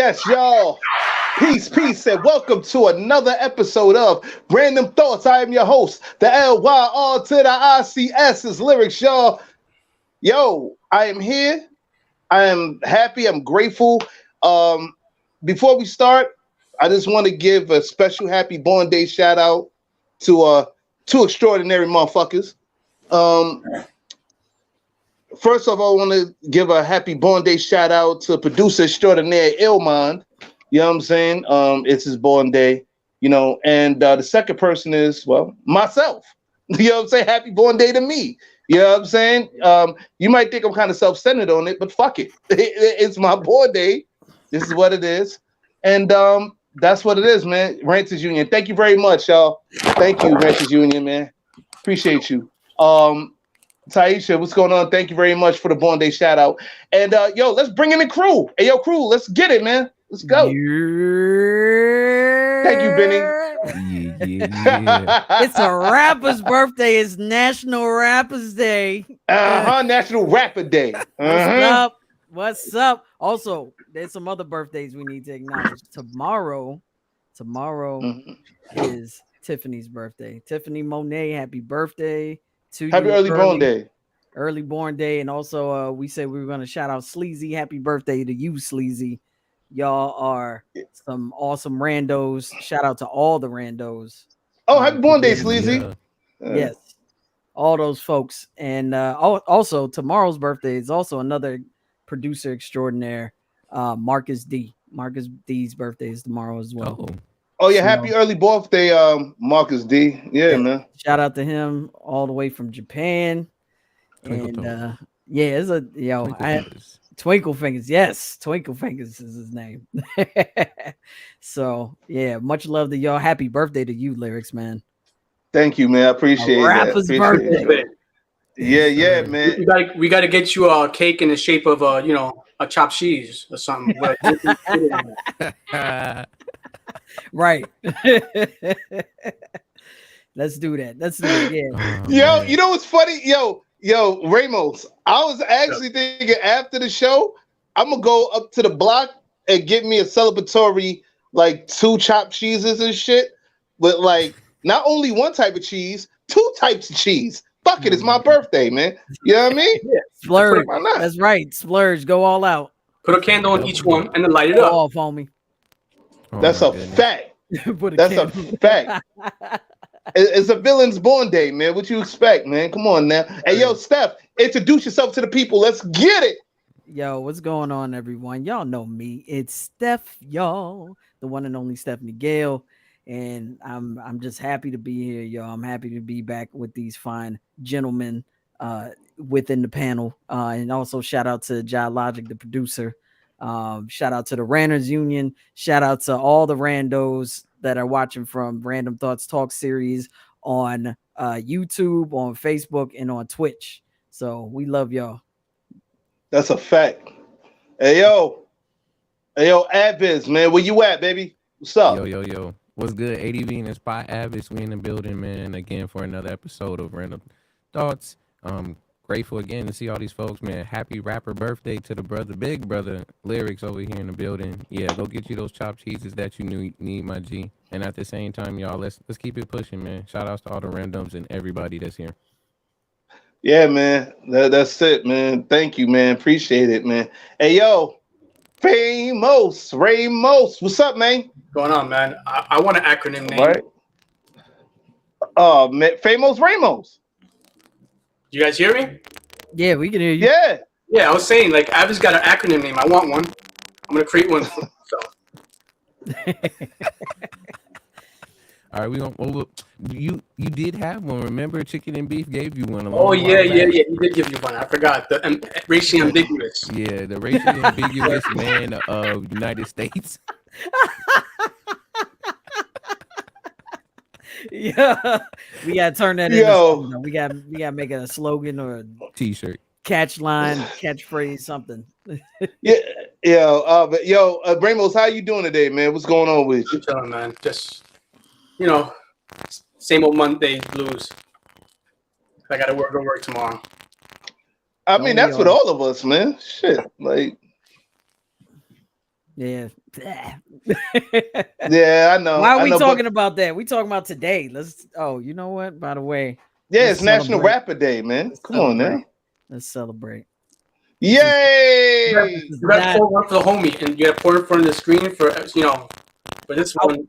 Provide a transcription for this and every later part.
Yes, y'all. Peace, and welcome to another episode of Randumb Thoughtz. I am your host, the LYR to the ICS's lyrics, y'all. Yo, I am here. I am happy. I'm grateful. Before we start, I just want to give a special happy born day shout out to two extraordinary motherfuckers. First of all, I want to give a happy born day shout out to producer extraordinaire Ilmond. You know what I'm saying? It's his born day, and the second person is, well, myself. You know what I'm saying? Happy born day to me. You know what I'm saying? You might think I'm kind of self-centered on it, but fuck it. It's my born day. This is what it is. And that's what it is, man. Ranchers Union. Thank you very much, y'all. Thank you, Ranchers Union, man. Appreciate you. Taisha, what's going on? Thank you very much for the born day shout out. And yo, let's bring in the crew. Hey, yo, crew, let's get it, man. Let's go. Yeah. Thank you, Benny. Yeah. It's a rapper's birthday. It's National Rappers Day. National Rapper Day. What's up? Also, there's some other birthdays we need to acknowledge. Tomorrow is Tiffany's birthday. Tiffany Monet, happy birthday to you. Happy early born day. Early born day. And also, we said we were going to shout out Sleazy. Happy birthday to you, Sleazy. Y'all are some awesome randos. Shout out to all the randos. Oh, happy born day, Sleazy. Yes. All those folks. And also, tomorrow's birthday is also another producer extraordinaire, Marcus D. Marcus D's birthday is tomorrow as well. Oh yeah, happy early birthday, Marcus D. Yeah, man. Shout out to him all the way from Japan. And it's a Twinkle Fingers. Yes, Twinkle Fingers is his name. So yeah, much love to y'all. Happy birthday to you, Lyrics, man. Thank you, man. I appreciate rapper's that. birthday. Yeah, man. We got to get you a cake in the shape of a chopped cheese or something. Right. Let's do that. Yeah. Yo, you know what's funny? Yo, Ramos. I was actually thinking after the show, I'm gonna go up to the block and get me a celebratory 2 chopped cheeses and shit. But not only one type of cheese, 2 types of cheese. Fuck it, it's my birthday, man. You know what I mean? Yeah. Splurge. That's right. Splurge. Go all out. Put a candle on each one and then light it up. Off, homie. That's a fact. That's a fact. It's a villain's born day, man. What you expect, man? Come on now. Hey, yo, Steph, introduce yourself to the people. Let's get it. Yo, what's going on, everyone? Y'all know me. It's Steph, y'all, the one and only Stephanie Gale. And I'm just happy to be here, y'all. I'm happy to be back with these fine gentlemen within the panel. And also shout out to Jai Logic, the producer. Shout out to the Ranters Union. Shout out to all the randos that are watching from Randumb Thoughtz Talk series on YouTube, on Facebook, and on Twitch. So we love y'all. That's a fact. Hey yo, Adviz, man, where you at, baby? What's up? Yo. What's good? ADV and Spot Adviz, we in the building, man. Again for another episode of Randumb Thoughtz. Grateful again to see all these folks, man. Happy rapper birthday to the big brother Lyrics over here in the building. Yeah, go get you those chopped cheeses that you need, my G. And at the same time, y'all, let's keep it pushing, man. Shout outs to all the randoms and everybody that's here. Yeah, man. That's it, man. Thank you, man. Appreciate it, man. Hey, yo, Ramos. What's up, man? What's going on, man? I want an acronym name. Right. Oh, man. Famous Ramos. You guys hear me? Yeah, we can hear you. Yeah, I was saying, I've just got an acronym name. I want one. I'm going to create one. All right, we gonna. You did have one. Remember, Chicken and Beef gave you one. Yeah. He did give you one. I forgot the racially ambiguous. Yeah, the racially ambiguous man of United States. Yeah, we gotta turn that into. We gotta make it a slogan or a T-shirt, catchphrase, something. Ramos, how you doing today, man? What's going on with you? I'm chilling, man. Just same old Monday blues. I gotta go work tomorrow. I mean, that's what all of us, man. Shit, Yeah. Yeah, I know. Why are we talking but about that? We talking about today. You know what? By the way, yeah, let's it's National celebrate. Rapper Day, man. Let's Come on celebrate. now. Let's celebrate. Yay! You got to pour one for the homie, and you got to pour it in front of the screen for for this one.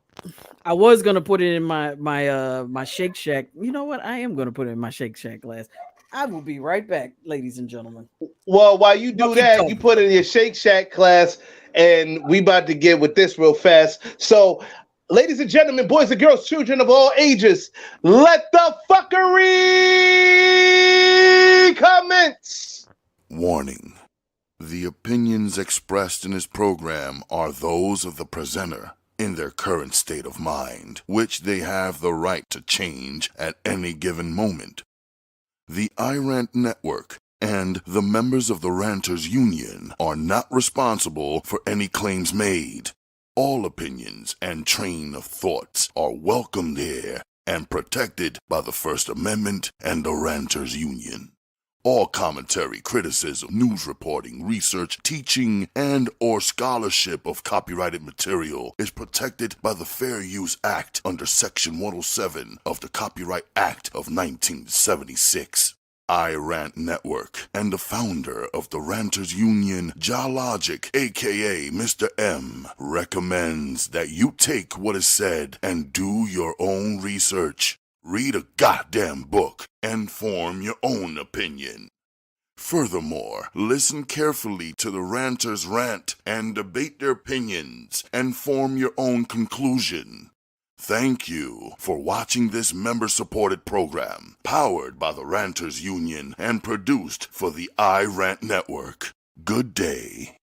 I was gonna put it in my Shake Shack. You know what? I am gonna put it in my Shake Shack glass. I will be right back, ladies and gentlemen. Well, while you Y'all do keep that, talking. you put it in your Shake Shack class, and we about to get with this real fast. So, ladies and gentlemen, boys and girls, children of all ages, let the fuckery commence. Warning. The opinions expressed in this program are those of the presenter in their current state of mind, which they have the right to change at any given moment. The iRant Network and the members of the Ranters Union are not responsible for any claims made. All opinions and train of thoughts are welcomed here and protected by the First Amendment and the Ranters Union. All commentary, criticism, news reporting, research, teaching, and or scholarship of copyrighted material is protected by the Fair Use Act under Section 107 of the Copyright Act of 1976. iRant Network and the founder of the Ranters Union, Logic, aka Mr. M, recommends that you take what is said and do your own research. Read a goddamn book and form your own opinion. Furthermore, listen carefully to the ranters rant and debate their opinions and form your own conclusion. Thank you for watching this member-supported program, powered by the Ranters Union and produced for the iRant Network. Good day.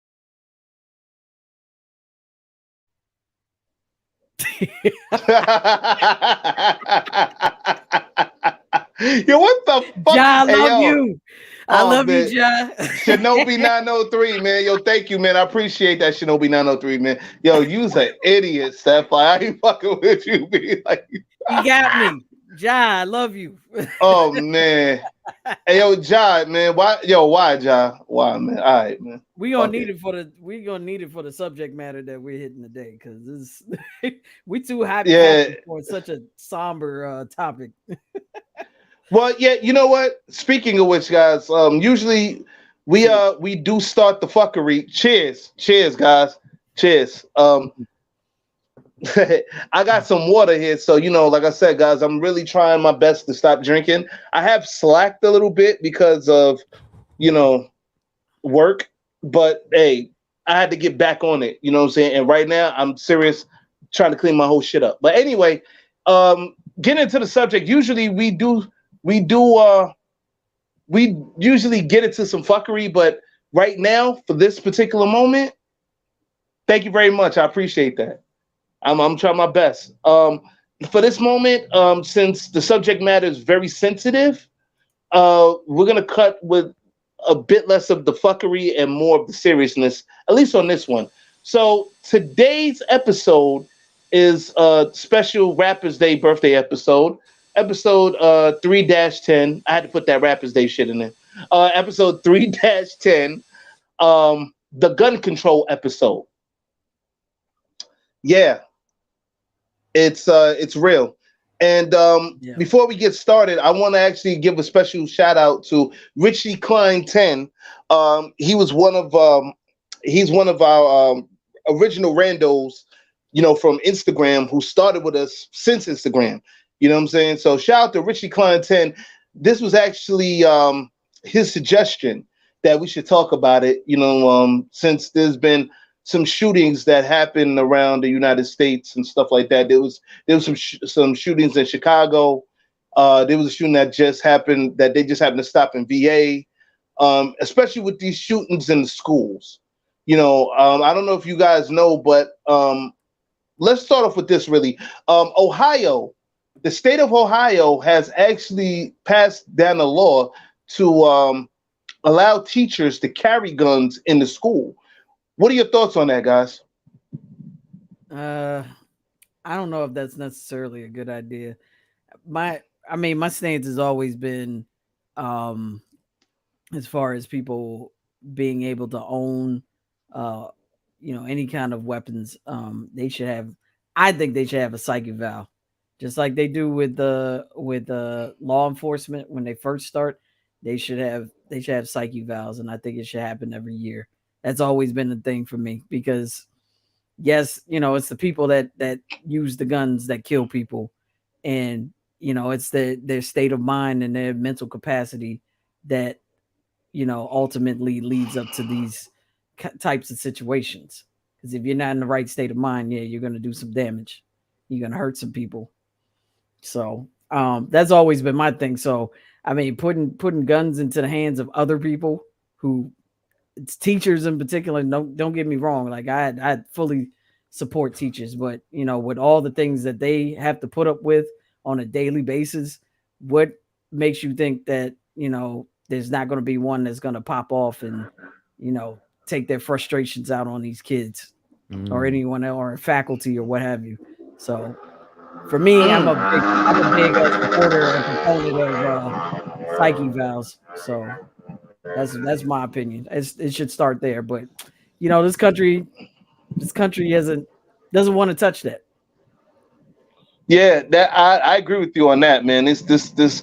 Yo, what the fuck? Ja, I Hey, love yo. you. I love man. you, Ja. Shinobi 903, man. Yo, thank you, man. I appreciate that, Shinobi 903, man. Yo, you's an idiot, Steph. I ain't fucking with you, be like. You got me. Ja, I love you. Oh man. Hey, yo, Ja, man. Why, Ja? Why, man? All right, man. We gonna need it for the subject matter that we're hitting today, because this we too happy for such a somber topic. Well, yeah, you know what? Speaking of which, guys, usually we do start the fuckery. Cheers, guys. Cheers. I got some water here, so like I said, guys, I'm really trying my best to stop drinking. I have slacked a little bit because of work, but hey, I had to get back on it. You know what I'm saying? And right now, I'm serious, trying to clean my whole shit up. But anyway, getting into the subject. Usually, we usually get into some fuckery, but right now, for this particular moment, thank you very much. I appreciate that. I'm trying my best. For this moment, since the subject matter is very sensitive, we're gonna cut with a bit less of the fuckery and more of the seriousness, at least on this one. So today's episode is a special Rappers Day birthday episode. Episode 3-10. I had to put that Rappers Day shit in there. Episode 3-10. The gun control episode. Yeah. It's real. And before we get started, I want to actually give a special shout out to Richie Klein 10. He's one of our original randos, from Instagram, who started with us since Instagram. You know what I'm saying? So shout out to Richie Klein 10. This was actually his suggestion that we should talk about it. Since there's been some shootings that happened around the United States and stuff like that. There was some shootings in Chicago. There was a shooting that just happened that they just happened to stop in VA. Especially with these shootings in the schools. I don't know if you guys know, but let's start off with this really. Ohio, the state of Ohio has actually passed down a law to allow teachers to carry guns in the school. What are your thoughts on that, guys? I don't know if that's necessarily a good idea. My stance has always been, as far as people being able to own any kind of weapons, they should have. I think they should have a psych eval, just like they do with the law enforcement when they first start. They should have psych evals, and I think it should happen every year. That's always been the thing for me because yes, it's the people that use the guns that kill people, and it's their state of mind and their mental capacity that ultimately leads up to these types of situations. Because if you're not in the right state of mind, yeah, you're going to do some damage. You're going to hurt some people. So that's always been my thing. So I mean, putting guns into the hands of other people who, it's teachers in particular. Don't get me wrong. Like I fully support teachers, but with all the things that they have to put up with on a daily basis, what makes you think that there's not going to be one that's going to pop off and take their frustrations out on these kids or anyone or faculty or what have you? So for me, I'm a big supporter and proponent of psych evals. So that's my opinion. It should start there, but this country doesn't want to touch that. Yeah, that I agree with you on that, man. It's this.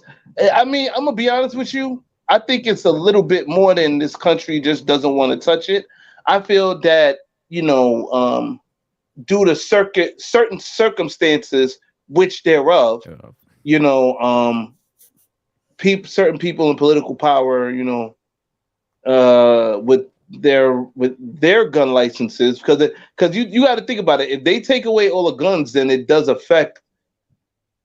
I mean, I'm gonna be honest with you. I think it's a little bit more than this country just doesn't want to touch it. I feel that due to certain circumstances, which thereof, certain people in political power, with their gun licenses, because you got to think about it. If they take away all the guns, then it does affect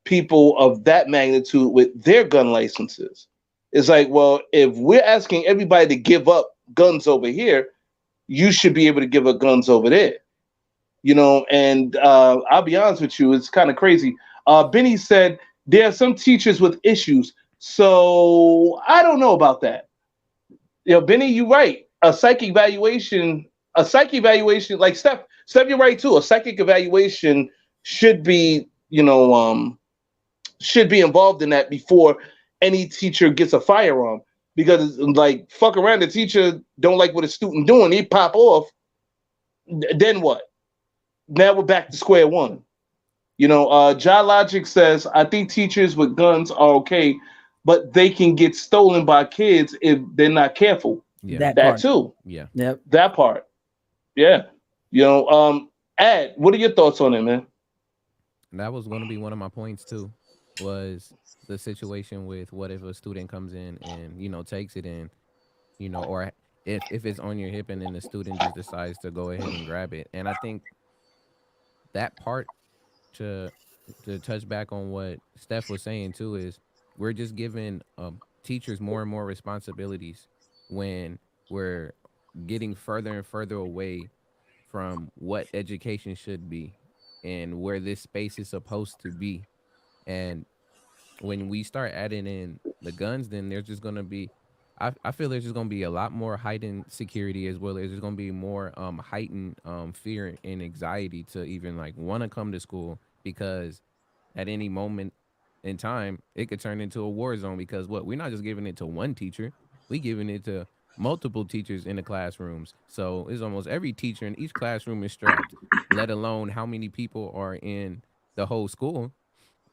people of that magnitude with their gun licenses. It's like, well, if we're asking everybody to give up guns over here, you should be able to give up guns over there. And I'll be honest with you, it's kind of crazy. Benny said there are some teachers with issues, so I don't know about that. Benny, you're right. A psych evaluation, like Steph, you're right too. A psychic evaluation should be involved in that before any teacher gets a firearm, because like fuck around, the teacher don't like what a student doing, he pop off, then what? Now we're back to square one. Ja Logic says, I think teachers with guns are okay, but they can get stolen by kids if they're not careful. Yeah. That too. Yeah. Yep. That part. Yeah. Ad, what are your thoughts on it, man? That was going to be one of my points too, was the situation with what if a student comes in and, takes it in, or if it's on your hip and then the student just decides to go ahead and grab it. And I think that part, to touch back on what Steph was saying too, is we're just giving teachers more and more responsibilities when we're getting further and further away from what education should be and where this space is supposed to be. And when we start adding in the guns, then there's just going to be, I feel there's just going to be a lot more heightened security, as well as there's going to be more heightened fear and anxiety to even like want to come to school, because at any moment in time, it could turn into a war zone, because we're not just giving it to one teacher, we giving it to multiple teachers in the classrooms. So it's almost every teacher in each classroom is strapped, let alone how many people are in the whole school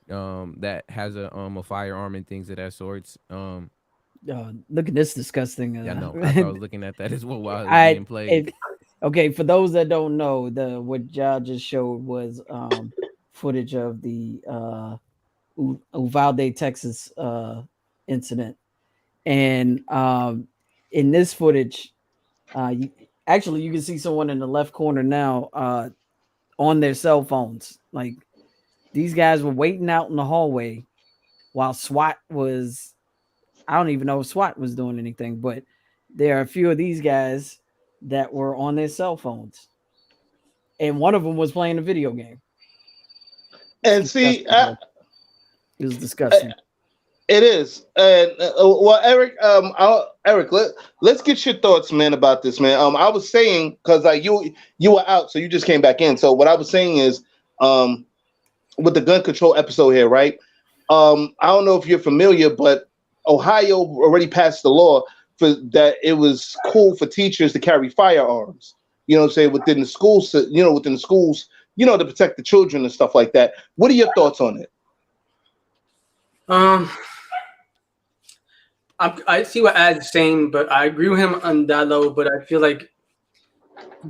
that has a firearm and things of that sorts. Look at this disgusting. Yeah, no, I was looking at that as well while it was being played. Okay, for those that don't know, what Ja just showed was footage of the Uvalde, Texas incident, and in this footage, you can see someone in the left corner now on their cell phones. Like, these guys were waiting out in the hallway while SWAT was. I don't even know if SWAT was doing anything, but there are a few of these guys that were on their cell phones, and one of them was playing a video game. And see, it was disgusting. It is. And well, Eric, Eric, let's get your thoughts, man, about this, man. I was saying, because you were out, so you just came back in. So what I was saying is, with the gun control episode here, right? I don't know if you're familiar, but Ohio already passed the law for that. It was cool for teachers to carry firearms. You know what I'm saying, within the schools, within the schools, to protect the children and stuff like that. What are your thoughts on it? I see what Ad's saying, but I agree with him on that level. But I feel like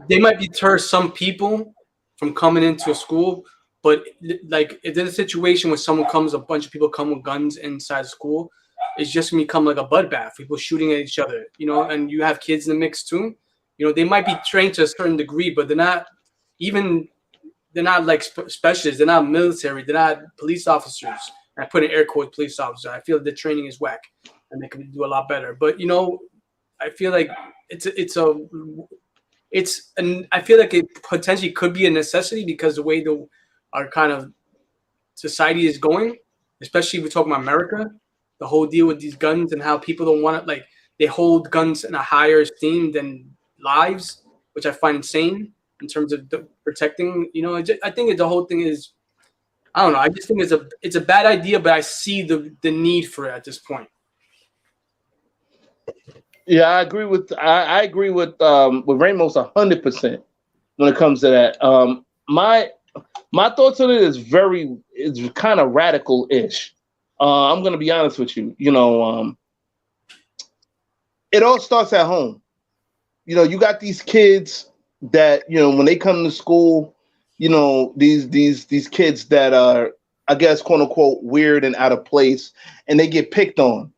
they might deter some people from coming into a school. But like, if there's a situation where a bunch of people come with guns inside the school, it's just gonna become like a bloodbath. People shooting at each other, and you have kids in the mix too. They might be trained to a certain degree, but they're not like specialists. They're not military. They're not police officers. I put in air quotes police officer. I feel the training is whack, and they can do a lot better. But I feel like I feel like it potentially could be a necessity because the way our kind of society is going, especially if we're talking about America, the whole deal with these guns and how people don't want it, like they hold guns in a higher esteem than lives, which I find insane in terms of protecting. I think the whole thing is, I don't know. I just think it's a bad idea, but I see the need for it at this point. Yeah, I agree with Ramos 100% when it comes to that. My thoughts on it is kind of radical-ish. I'm gonna be honest with you. It all starts at home. You got these kids that when they come to school, these kids that are, I guess, quote unquote, weird and out of place, and they get picked on,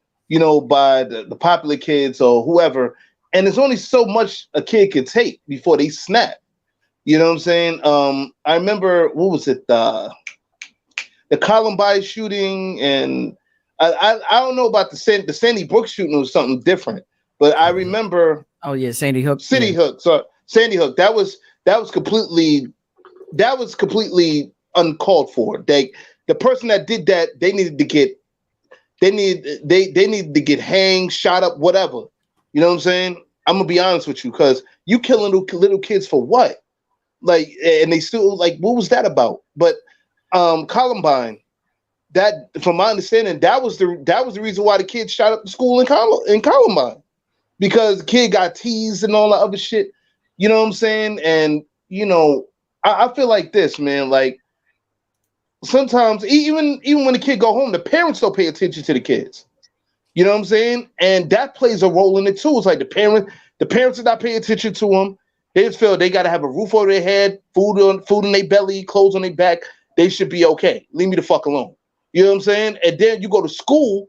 by the popular kids or whoever. And there's only so much a kid can take before they snap. You know what I'm saying? I remember, what was it? The Columbine shooting, and I don't know about the Sandy Brook shooting was something different, but I remember. Oh yeah, Sandy Hook. Hook. So Sandy Hook. That was completely uncalled for. The person that did that, they needed to get hanged, shot up, whatever. You know what I'm saying? I'm gonna be honest with you, because you killing little kids for what? Like, and they still, like, what was that about? But Columbine, that, from my understanding, that was the reason why the kids shot up the school in Columbine, because the kid got teased and all that other shit. You know what I'm saying? And I feel like this, man. Like, sometimes even when the kid go home, the parents don't pay attention to the kids. You know what I'm saying? And that plays a role in it too. It's like the parents are not paying attention to them. They just feel they got to have a roof over their head, food in their belly, clothes on their back. They should be okay. Leave me the fuck alone. You know what I'm saying? And then you go to school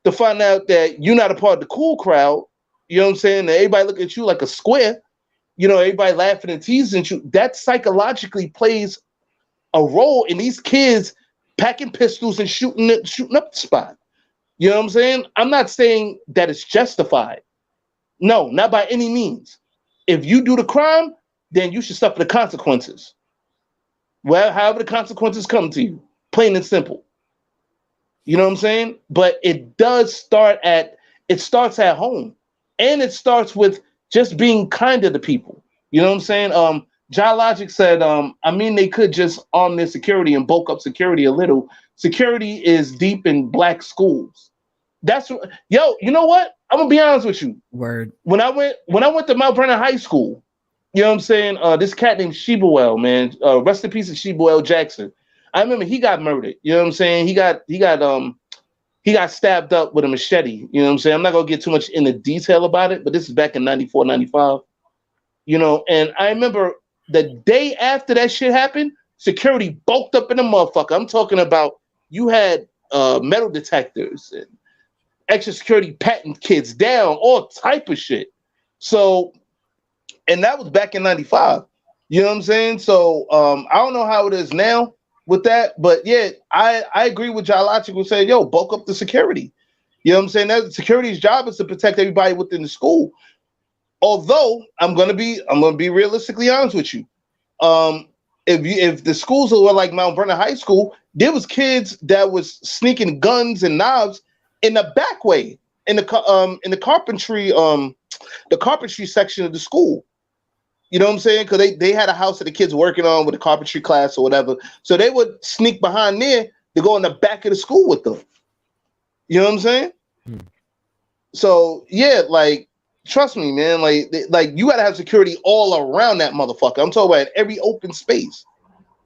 to find out that you're not a part of the cool crowd. You know what I'm saying? And everybody look at you like a square. Everybody laughing and teasing you. That psychologically plays a role in these kids packing pistols and shooting up the spot. You know what I'm saying? I'm not saying that it's justified. No, not by any means. If you do the crime, then you should suffer the consequences. Well, however the consequences come to you, plain and simple. You know what I'm saying? But it starts at home, and it starts with just being kinder to people. You know what I'm saying? John Logic said, they could just arm their security and bulk up security a little. Security is deep in black schools. You know what? I'm gonna be honest with you. Word. When I went to Mount Vernon High School, you know what I'm saying? This cat named Shebawell, man. Rest in peace of Shebawell Jackson. I remember he got murdered. You know what I'm saying? He got stabbed up with a machete. You know what I'm saying? I'm not gonna get too much into detail about it, but this is back in 94, 95. And I remember the day after that shit happened, security bulked up in the motherfucker. I'm talking about, you had metal detectors and extra security patting kids down, all type of shit. So, and that was back in 95. You know what I'm saying? So I don't know how it is now with that, but yeah, I agree with John Logic who said, yo, bulk up the security. You know what I'm saying? That security's job is to protect everybody within the school. Although I'm gonna be realistically honest with you. If the schools were like Mount Vernon High School, there was kids that was sneaking guns and knives in the back way, in the carpentry section of the school. You know what I'm saying? Because they had a house that the kids working on with a carpentry class or whatever. So they would sneak behind there to go in the back of the school with them. You know what I'm saying? So yeah, like, trust me, man. Like you gotta have security all around that motherfucker. I'm talking about every open space.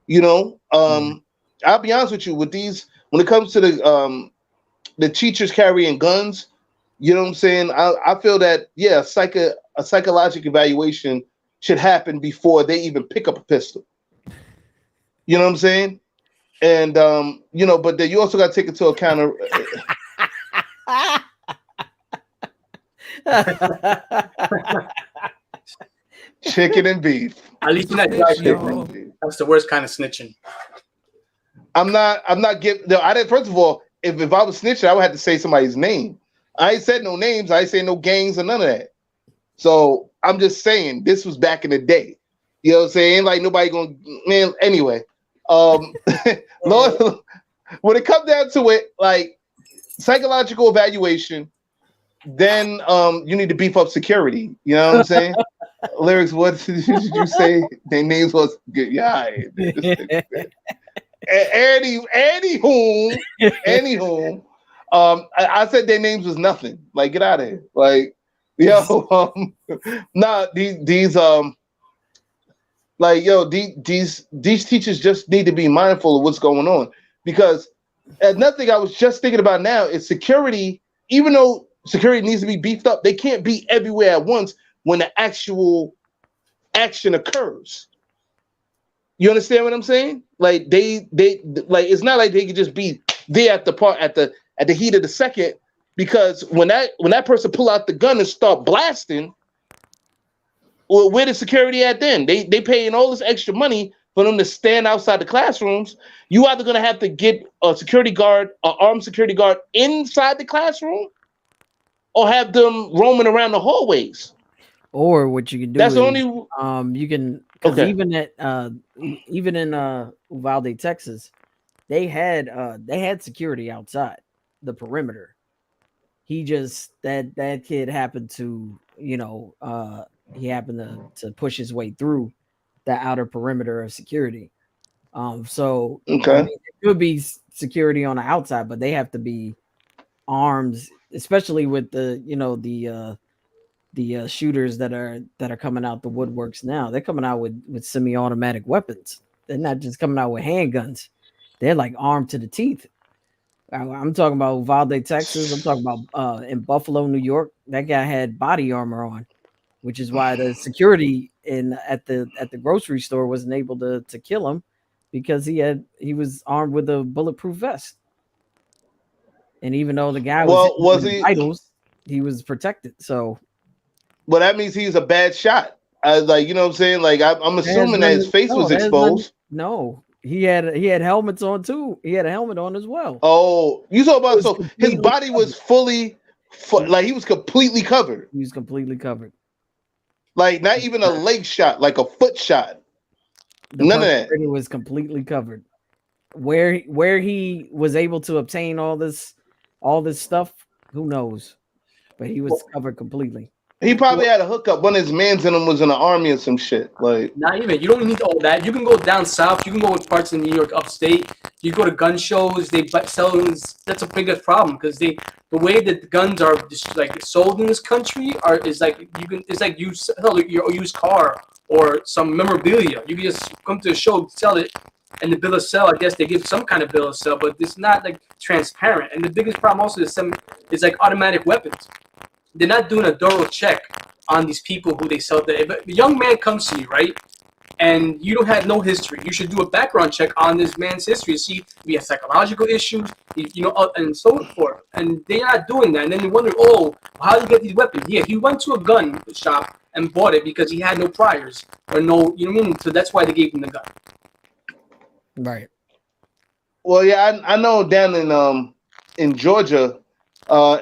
You know, I'll be honest with you. With these, when it comes to the teachers carrying guns, you know what I'm saying. I feel that a psychological evaluation should happen before they even pick up a pistol. You know what I'm saying? And you know, but then you also got to take into account of chicken and beef. At least you're not dry shit. That's the worst kind of snitching. I'm not giving. No, I didn't. First of all, if I was snitching, I would have to say somebody's name. I ain't said no names. I ain't saying no gangs or none of that. So I'm just saying this was back in the day. You know what I'm saying? Ain't like nobody gonna, man. Anyway, Lord, when it comes down to it, like psychological evaluation, then you need to beef up security. You know what I'm saying? Lyrics, what did you say? Their names was good. Yeah. Anywho, I said their names was nothing. Like, get out of here. Like, yo, these teachers just need to be mindful of what's going on, because another thing I was just thinking about now is security. Even though security needs to be beefed up, they can't be everywhere at once when the actual action occurs. You understand what I'm saying? Like they like, it's not like they could just be there at the heat of the second, because when that person pull out the gun and start blasting, well, where the security at then? They paying all this extra money for them to stand outside the classrooms. You either gonna have to get a security guard, an armed security guard inside the classroom, or have them roaming around the hallways. Or what you can do That's is, the only you can, because Okay. even in Uvalde, Texas, they had security outside the perimeter. He just that kid happened to, he happened to push his way through the outer perimeter of security. So I Okay. mean, it could be security on the outside, but they have to be arms, especially with the shooters that are coming out the woodworks now. They're coming out with semi-automatic weapons. They're not just coming out with handguns. They're like armed to the teeth. I'm talking about Uvalde, Texas. I'm talking about in Buffalo, New York. That guy had body armor on, which is why the security at the grocery store wasn't able to kill him, because he was armed with a bulletproof vest. And even though the guy was vitals, he was protected. So, well, that means he's a bad shot. I was like, you know what I'm saying? Like, I'm assuming that his face was exposed. No, he had helmets on too. He had a helmet on as well. Oh, you talk about, so his body was fully, like he was completely covered. He was completely covered. Like not even a leg shot, like a foot shot. None of that. It was completely covered. Where he was able to obtain all this stuff, who knows? But he was covered completely. He probably had a hookup. One of his mans in him was in the army or some shit. Like, not even. You don't need all that. You can go down south. You can go to parts of New York, upstate. You go to gun shows. They sell. That's a biggest problem, because the way that the guns are just like sold in this country is like you can. It's like you sell your used car or some memorabilia. You can just come to a show, sell it, and the bill of sale. I guess they give some kind of bill of sale, but it's not like transparent. And the biggest problem also is like automatic weapons. They're not doing a thorough check on these people who they sell to. If a young man comes to you, right, and you don't have no history, you should do a background check on this man's history to see if he has psychological issues, and so forth. And they're not doing that. And then they wonder, how do you get these weapons? Yeah, he went to a gun shop and bought it because he had no priors or no, you know what I mean? So that's why they gave him the gun. Right. Well, yeah, I know down in Georgia,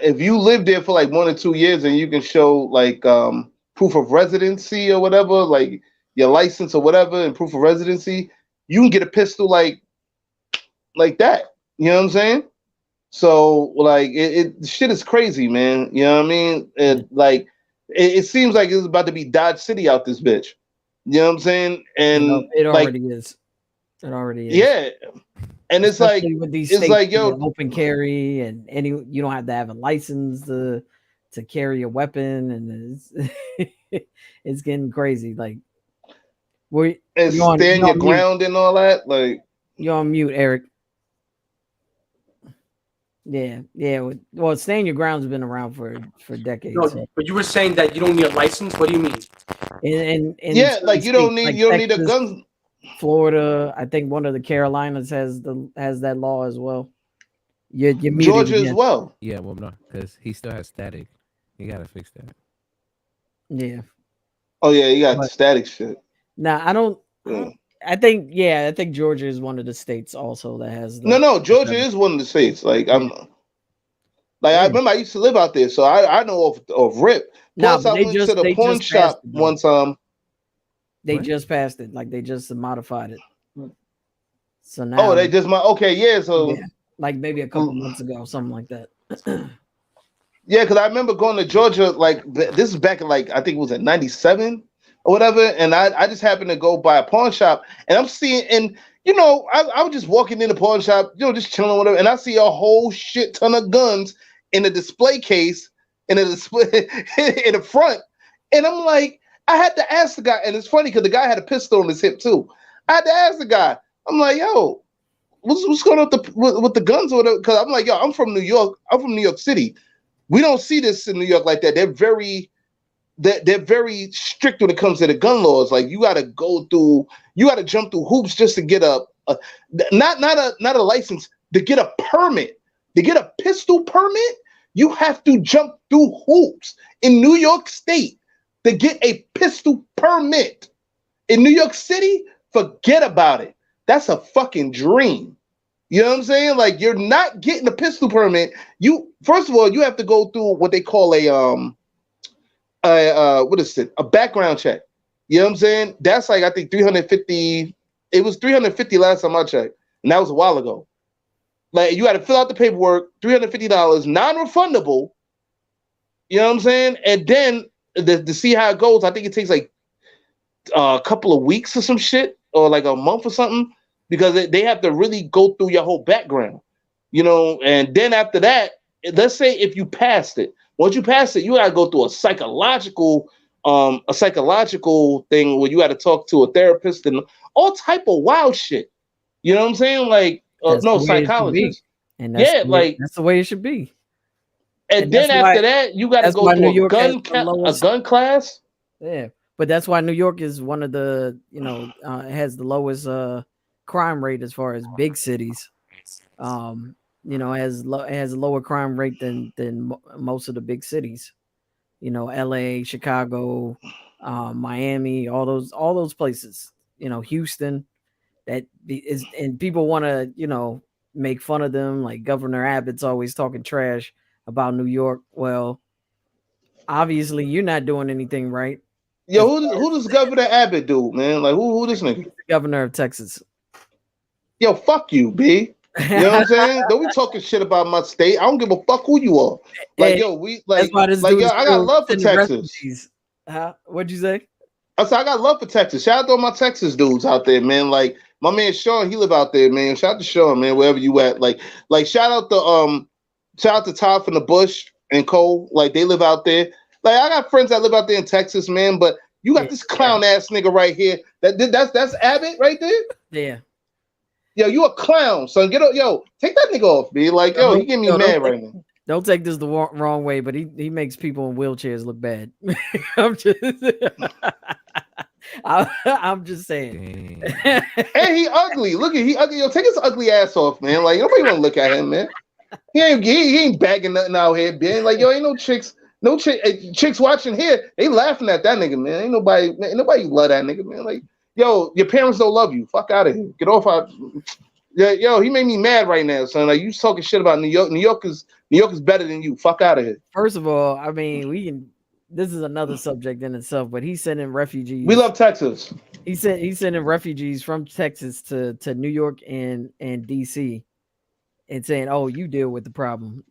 if you live there for like 1 or 2 years and you can show like proof of residency or whatever, like your license or whatever, and proof of residency, you can get a pistol like that. You know what I'm saying? So like it shit is crazy, man. You know what I mean? It seems like it's about to be Dodge City out this bitch. You know what I'm saying? And it already is. It already is. Yeah. And especially it's with these it's states like, yo, open carry, and you don't have to have a license to to carry a weapon, and it's getting crazy. Like, and stand your ground and all that. Like, you're on mute, Eric. Yeah. Well, stand your ground's been around for decades. No, but you were saying that you don't need a license. What do you mean? In yeah, like you don't need need a gun. Florida, I think one of the Carolinas has that law as well. You're Georgia as well. Yeah, well, no, because he still has static. You gotta fix that. Yeah. Oh yeah, you got static shit. Nah, I don't. Yeah. I think Georgia is one of the states also that has. No, Georgia is one of the states. Like I remember I used to live out there, so I know of RIP. Plus, I went to the pawn shop one time. They just passed it. Like they just modified it. So now. Oh, they just okay, yeah. So like maybe a couple months ago, something like that. Yeah, because I remember going to Georgia. Like this is back in like I think it was in '97 or whatever, and I just happened to go by a pawn shop, and I'm seeing, and I was just walking in the pawn shop, just chilling, whatever, and I see a whole shit ton of guns in the display case, in the display in the front, and I'm like. I had to ask the guy, and it's funny because the guy had a pistol on his hip too. I had to ask the guy. I'm like, "Yo, what's going on with the guns?" Or because I'm like, "Yo, I'm from New York. I'm from New York City. We don't see this in New York like that. They're very strict when it comes to the gun laws. Like you got to jump through hoops just to get not a license, to get a permit, to get a pistol permit. You have to jump through hoops in New York State. To get a pistol permit in New York City, forget about it. That's a fucking dream. You know what I'm saying? Like you're not getting a pistol permit. First of all, you have to go through what they call a background check. You know what I'm saying? That's like I think $350. It was $350 last time I checked, and that was a while ago. Like you had to fill out the paperwork, $350, non-refundable. You know what I'm saying? And then to see how it goes, I think it takes like a couple of weeks or some shit, or like a month or something, because they have to really go through your whole background, and then after that, let's say if you passed it, once you pass it, you gotta go through a psychological thing where you gotta talk to a therapist and all type of wild shit. You know what I'm saying? Like psychologist. And that's the way it should be. And then after that, you got to go to a gun class. Yeah, but that's why New York is one of the, has the lowest crime rate as far as big cities. Has a lower crime rate than most of the big cities. LA, Chicago, Miami, all those places. Houston. That is, and people want to make fun of them. Like Governor Abbott's always talking trash about New York. Well, obviously you're not doing anything right. Yo, who does Governor Abbott do, man? Like who this nigga? He's the governor of Texas. Yo, fuck you, B. You know what I'm saying? Don't be talking shit about my state. I don't give a fuck who you are. Like, yo, I got love for Texas. What'd you say? I said I got love for Texas. Shout out to all my Texas dudes out there, man. Like my man Sean, he live out there, man. Shout out to Sean, man, wherever you at. Like shout out to Todd from the Bush and Cole. Like they live out there. Like I got friends that live out there in Texas, man. But you got this clown ass nigga right here. That's Abbott right there. Yeah. Yo, you a clown, son. Take that nigga off, B. Like, yo, he getting me mad right now. Don't take this the wrong way, but he makes people in wheelchairs look bad. I'm just saying. And he ugly. Look at he ugly. Yo, take his ugly ass off, man. Like nobody want to look at him, man. He ain't bagging nothing out here, man. Like yo, ain't no chicks watching here. They laughing at that nigga, man. Ain't nobody love that nigga, man. Like yo, your parents don't love you. Fuck out of here. Get off out. Yeah, yo, he made me mad right now, son. Like you talking shit about New York. New York is better than you. Fuck out of here. First of all, I mean, this is another subject in itself, but he's sending refugees. We love Texas. He's sending refugees from Texas to New York and DC and saying, "Oh, you deal with the problem."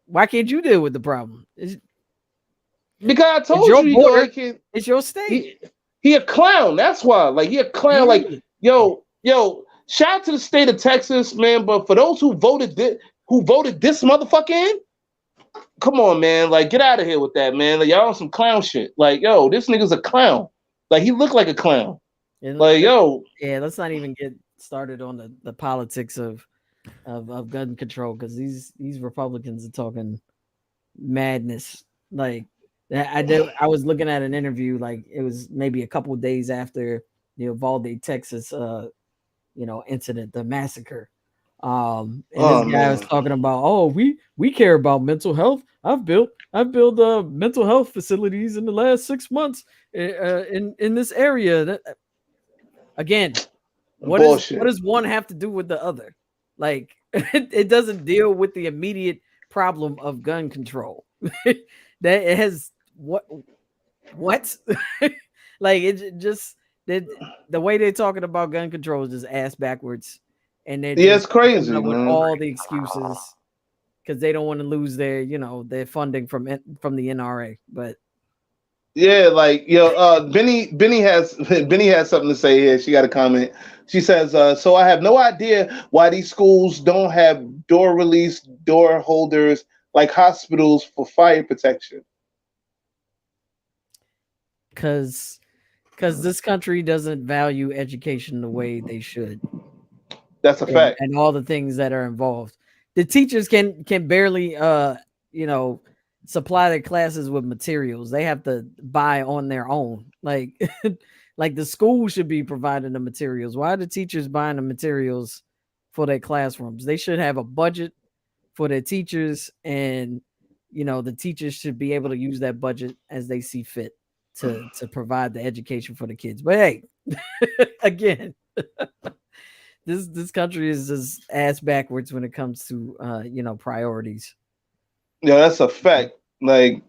Why can't you deal with the problem? Because I told you, it's your state. He a clown. That's why. Like he a clown. Like yo. Shout out to the state of Texas, man. But for those who voted this motherfucker in, come on, man. Like, get out of here with that, man. Like, y'all on some clown shit. Like, yo, this nigga's a clown. Like, he looked like a clown. Like, yo. Yeah, let's not even get started on the politics of gun control, because these Republicans are talking madness. Like, I was looking at an interview, like it was maybe a couple of days after the Uvalde, Texas, incident, the massacre. And this guy was talking about, oh, we care about mental health. I've built mental health facilities in the last 6 months in this area. That, again, what does one have to do with the other? Like, it doesn't deal with the immediate problem of gun control. That it has what like, it just the way they're talking about gun control is just ass backwards. And they're it's crazy, man. With all the excuses because they don't want to lose their, their funding from the NRA. But yeah, like, Benny has something to say here. She got a comment. She says, so I have no idea why these schools don't have door release door holders like hospitals for fire protection. Because this country doesn't value education the way they should. That's a fact. And all the things that are involved. The teachers can barely supply their classes with materials. They have to buy on their own. Like like the school should be providing the materials. Why are the teachers buying the materials for their classrooms? They should have a budget for their teachers, and the teachers should be able to use that budget as they see fit to provide the education for the kids. But hey, again, this country is just ass backwards when it comes to priorities. Yeah, that's a fact. Like,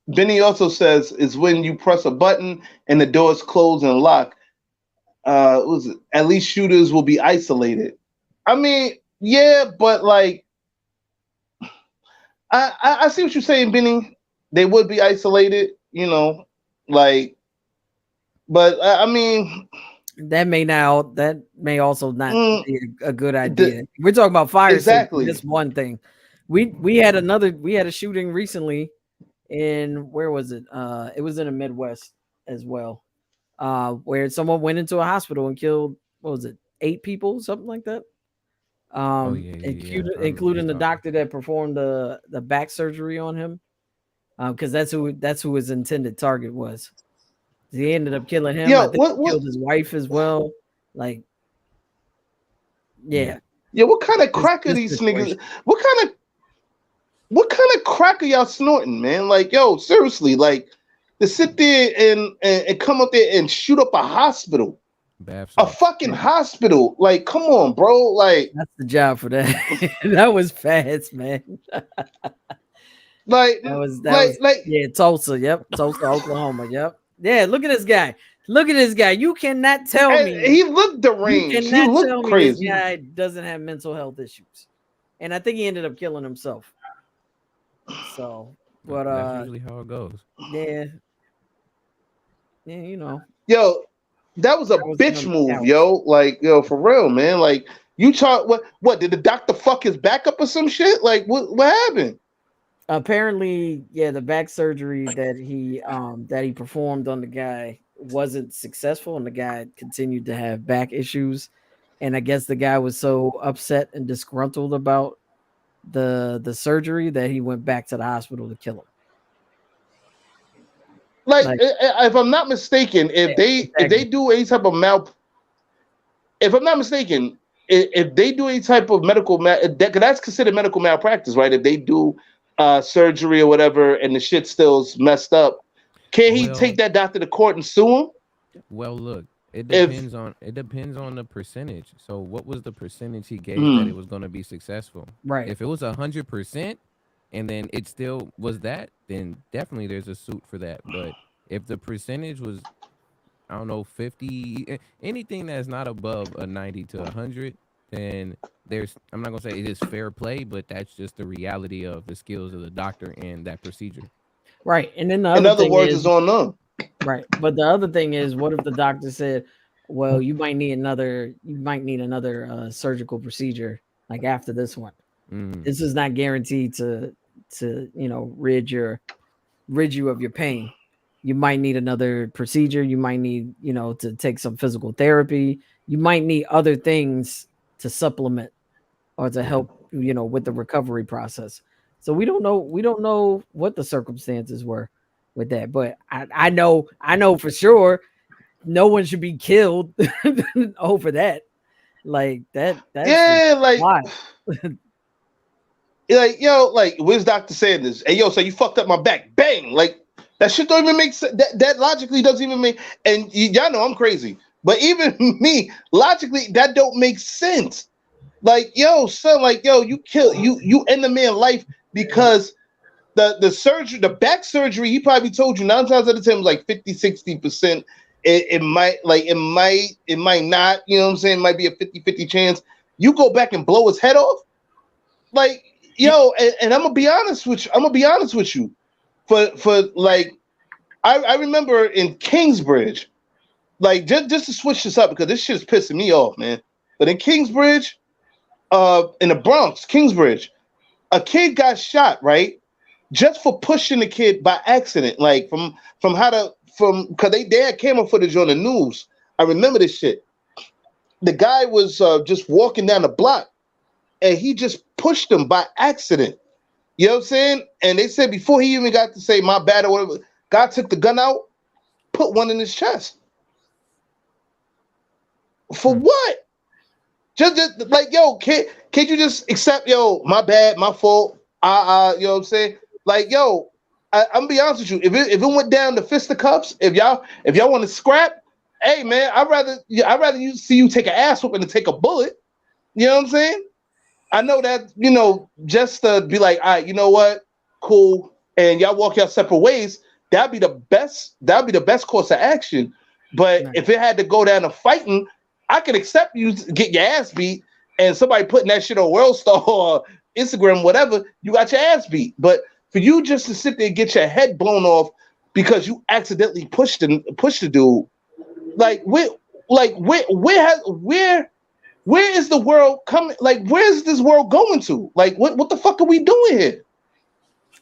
Benny also says, is when you press a button and the doors close and lock. At least shooters will be isolated. I mean, yeah, but like, I see what you're saying, Benny. They would be isolated, like, but I mean, that may also not be a good idea. We're talking about fire safety. That's one thing. We had a shooting recently in, where was it? It was in the Midwest as well, where someone went into a hospital and killed, what was it, 8 people, something like that. Including the doctor that performed the back surgery on him, because that's who his intended target was. He ended up killing him. I think he killed his wife as well. Like, yeah. What kind of crack are these niggas? What kind of crack are y'all snorting, man? Like, yo, seriously, like, to sit there and come up there and shoot up a hospital. A fucking hospital. Like, come on, bro. Like, that's the job for that. That was fast, man. Like, yeah, Tulsa. Yep. Tulsa, Oklahoma. Yep. Yeah, look at this guy. You cannot tell me he looked deranged. He looked crazy. This guy doesn't have mental health issues. And I think he ended up killing himself. So, but that's usually how it goes. Yeah. Yo, that was a bitch move, yo. Like, yo, for real, man. Like, you what did the doctor fuck his back up or some shit? Like, what happened? Apparently, yeah, the back surgery that he performed on the guy wasn't successful, and the guy continued to have back issues. And I guess the guy was so upset and disgruntled about the surgery that he went back to the hospital to kill him. Like, if I'm not mistaken, if they do any type of if I'm not mistaken, if they do any type of medical that's considered medical malpractice, right? If they do surgery or whatever, and the shit still's messed up, can he take that doctor to court and sue him? Well, look, it depends on the percentage. So, what was the percentage he gave that it was going to be successful? Right. If it was 100%, and then it still was that, then definitely there's a suit for that. But if the percentage was, I don't know, 50, anything that's not above a 90 to 100, then I'm not gonna say it is fair play, but that's just the reality of the skills of the doctor and that procedure. Right. And then in other words, it's on them. Right. But the other thing is, what if the doctor said, well, you might need another surgical procedure like after this one. This is not guaranteed to to rid you of your pain. You might need another procedure. You might need to take some physical therapy. You might need other things to supplement or to help with the recovery process. So we don't know what the circumstances were with that, but I know for sure no one should be killed over that. Like that's like like yo, like where's Dr. Sanders? Hey yo, so you fucked up my back. Bang! Like that shit don't even make sense. That logically doesn't even make, and y'all know I'm crazy. But even me, logically, that don't make sense. Like, yo, son, like, yo, you end the man's life because the surgery, the back surgery, he probably told you 9 times out of 10 was like 50-60%. It might not, you know what I'm saying? It might be a 50-50 chance. You go back and blow his head off. Like, yo, and I'm gonna be honest with you. For like, I remember in Kingsbridge, like just to switch this up because this shit is pissing me off, man. But in Kingsbridge, in the Bronx, Kingsbridge, a kid got shot, right? Just for pushing the kid by accident, like because they had camera footage on the news. I remember this shit. The guy was just walking down the block, and he just pushed him by accident. You know what I'm saying? And they said before he even got to say my bad or whatever, God took the gun out, put one in his chest. For what? Just like, yo, can't you just accept, yo, my bad, my fault? You know what I'm saying? Like, yo, I'm gonna be honest with you. If it went down to fisticuffs, if y'all want to scrap, hey man, I'd rather you see you take an ass whooping than take a bullet. You know what I'm saying? I know that, just to be like, all right, you know what? Cool. And y'all walk your separate ways, that'd be the best course of action. But if it had to go down to fighting, I could accept you get your ass beat and somebody putting that shit on World Star or Instagram, whatever, you got your ass beat. But for you just to sit there and get your head blown off because you accidentally pushed the dude, where is the world coming? Like, where is this world going to? Like, what the fuck are we doing here?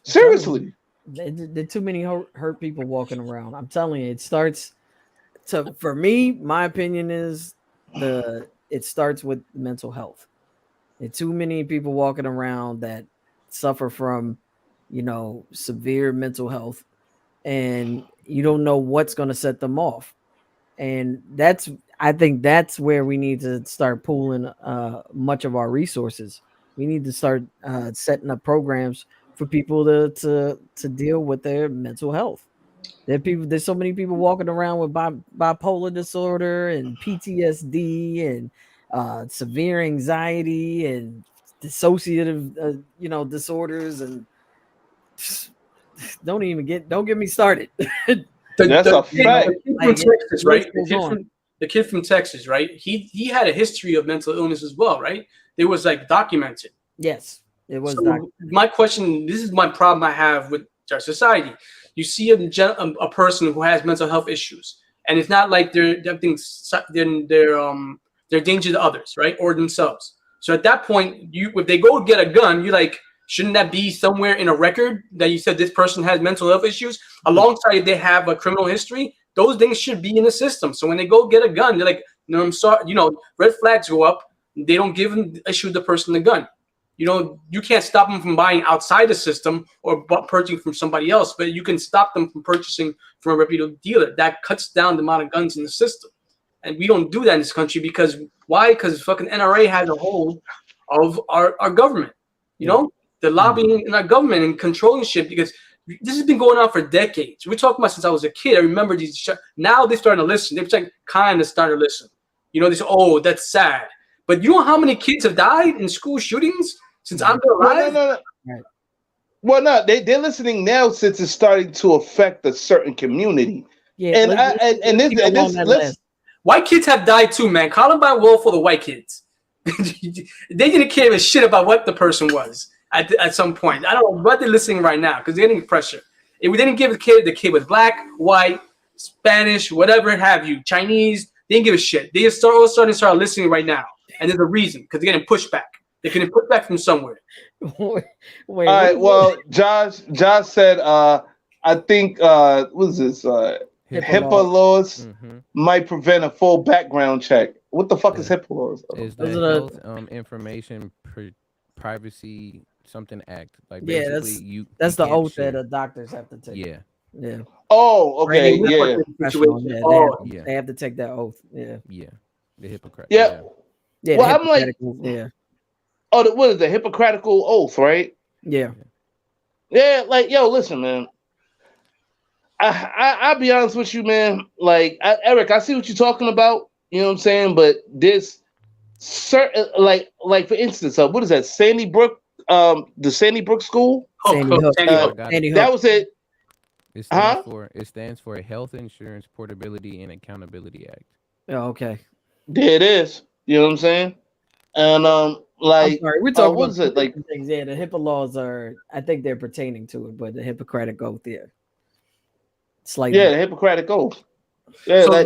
Seriously. There are too many hurt people walking around. I'm telling you, it starts for me, my opinion is it starts with mental health. There are too many people walking around that suffer from, severe mental health, and you don't know what's going to set them off. And I think that's where we need to start pooling much of our resources. We need to start setting up programs for people to deal with their mental health. There's so many people walking around with bipolar disorder and PTSD and severe anxiety and dissociative disorders, and don't get me started. That's a fact. From Texas, right? The kid from Texas, right? He had a history of mental illness as well, right? It was like documented. Yes, it was. So my question, this is my problem I have with our society. You see a person who has mental health issues, and it's not like they're danger to others, right, or themselves. So at that point, if they go get a gun, you're like, shouldn't that be somewhere in a record that you said this person has mental health issues alongside if they have a criminal history? Those things should be in the system. So when they go get a gun, they're like, no, I'm sorry, red flags go up. They don't issue the person the gun. You can't stop them from buying outside the system or purchasing from somebody else, but you can stop them from purchasing from a reputable dealer. That cuts down the amount of guns in the system. And we don't do that in this country because why? Because fucking NRA has a hold of our government. The lobbying in our government and controlling shit, because this has been going on for decades. We're talking about since I was a kid. I remember these. Now they're starting to listen. They're like kind of starting to listen. They say, oh, that's sad. But you know how many kids have died in school shootings since I'm alive? No. Right. Well, no, they're listening now since it's starting to affect a certain community. Yeah, this white kids have died too, man. Columbine War for the white kids. They didn't care a shit about what the person was at some point. I don't know what they're listening right now because they're getting pressure. If we didn't give the kid was black, white, Spanish, whatever have you, Chinese, they didn't give a shit. They all starting to start listening right now. And there's a reason, because they're getting pushback. They're getting put back from somewhere. Wait, All right. Well, Josh said, I think what is this? HIPAA laws might prevent a full background check. What the fuck is HIPAA laws? Is Those the are Health Information Privacy something act? Like Yeah, basically that's the can't oath share. that doctors have to take. Yeah. Yeah. Oh, okay, Right, yeah, professional, Situation. they have to take that oath. Yeah. Yeah. The Hippocratic. yeah. Yeah. Well, I'm like, yeah. oh, what is the Hippocratical oath, right? Yeah. Yeah, like, yo, listen, man. I'll be honest with you, man. Like, Eric, I see what you're talking about. You know what I'm saying? But this certain, like for instance, what is that? Sandy Brook, the Sandy Brook School. Sandy Hook. That was it. It stands for Health Insurance Portability and Accountability Act. Oh, okay. There it is. You know what I'm saying? And like, I'm sorry, we're talking what about is it like? things. Yeah, the HIPAA laws are. I think they're pertaining to it, but the Hippocratic oath, yeah, slightly. Yeah, the Hippocratic oath. Yeah, So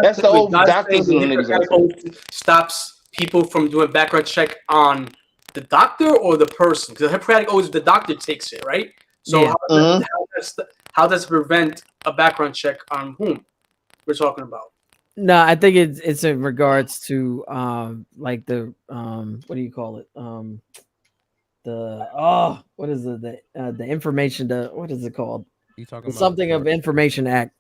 that's the old doctors and niggas. Hippocratic oath stops people from doing background check on the doctor or the person, because the Hippocratic oath, the doctor takes it, right? So Yeah. how does it prevent a background check on whom we're talking about? No, I think it's in regards to like the what do you call it? What is it? The information, what is it called? You talking about something of Information Act.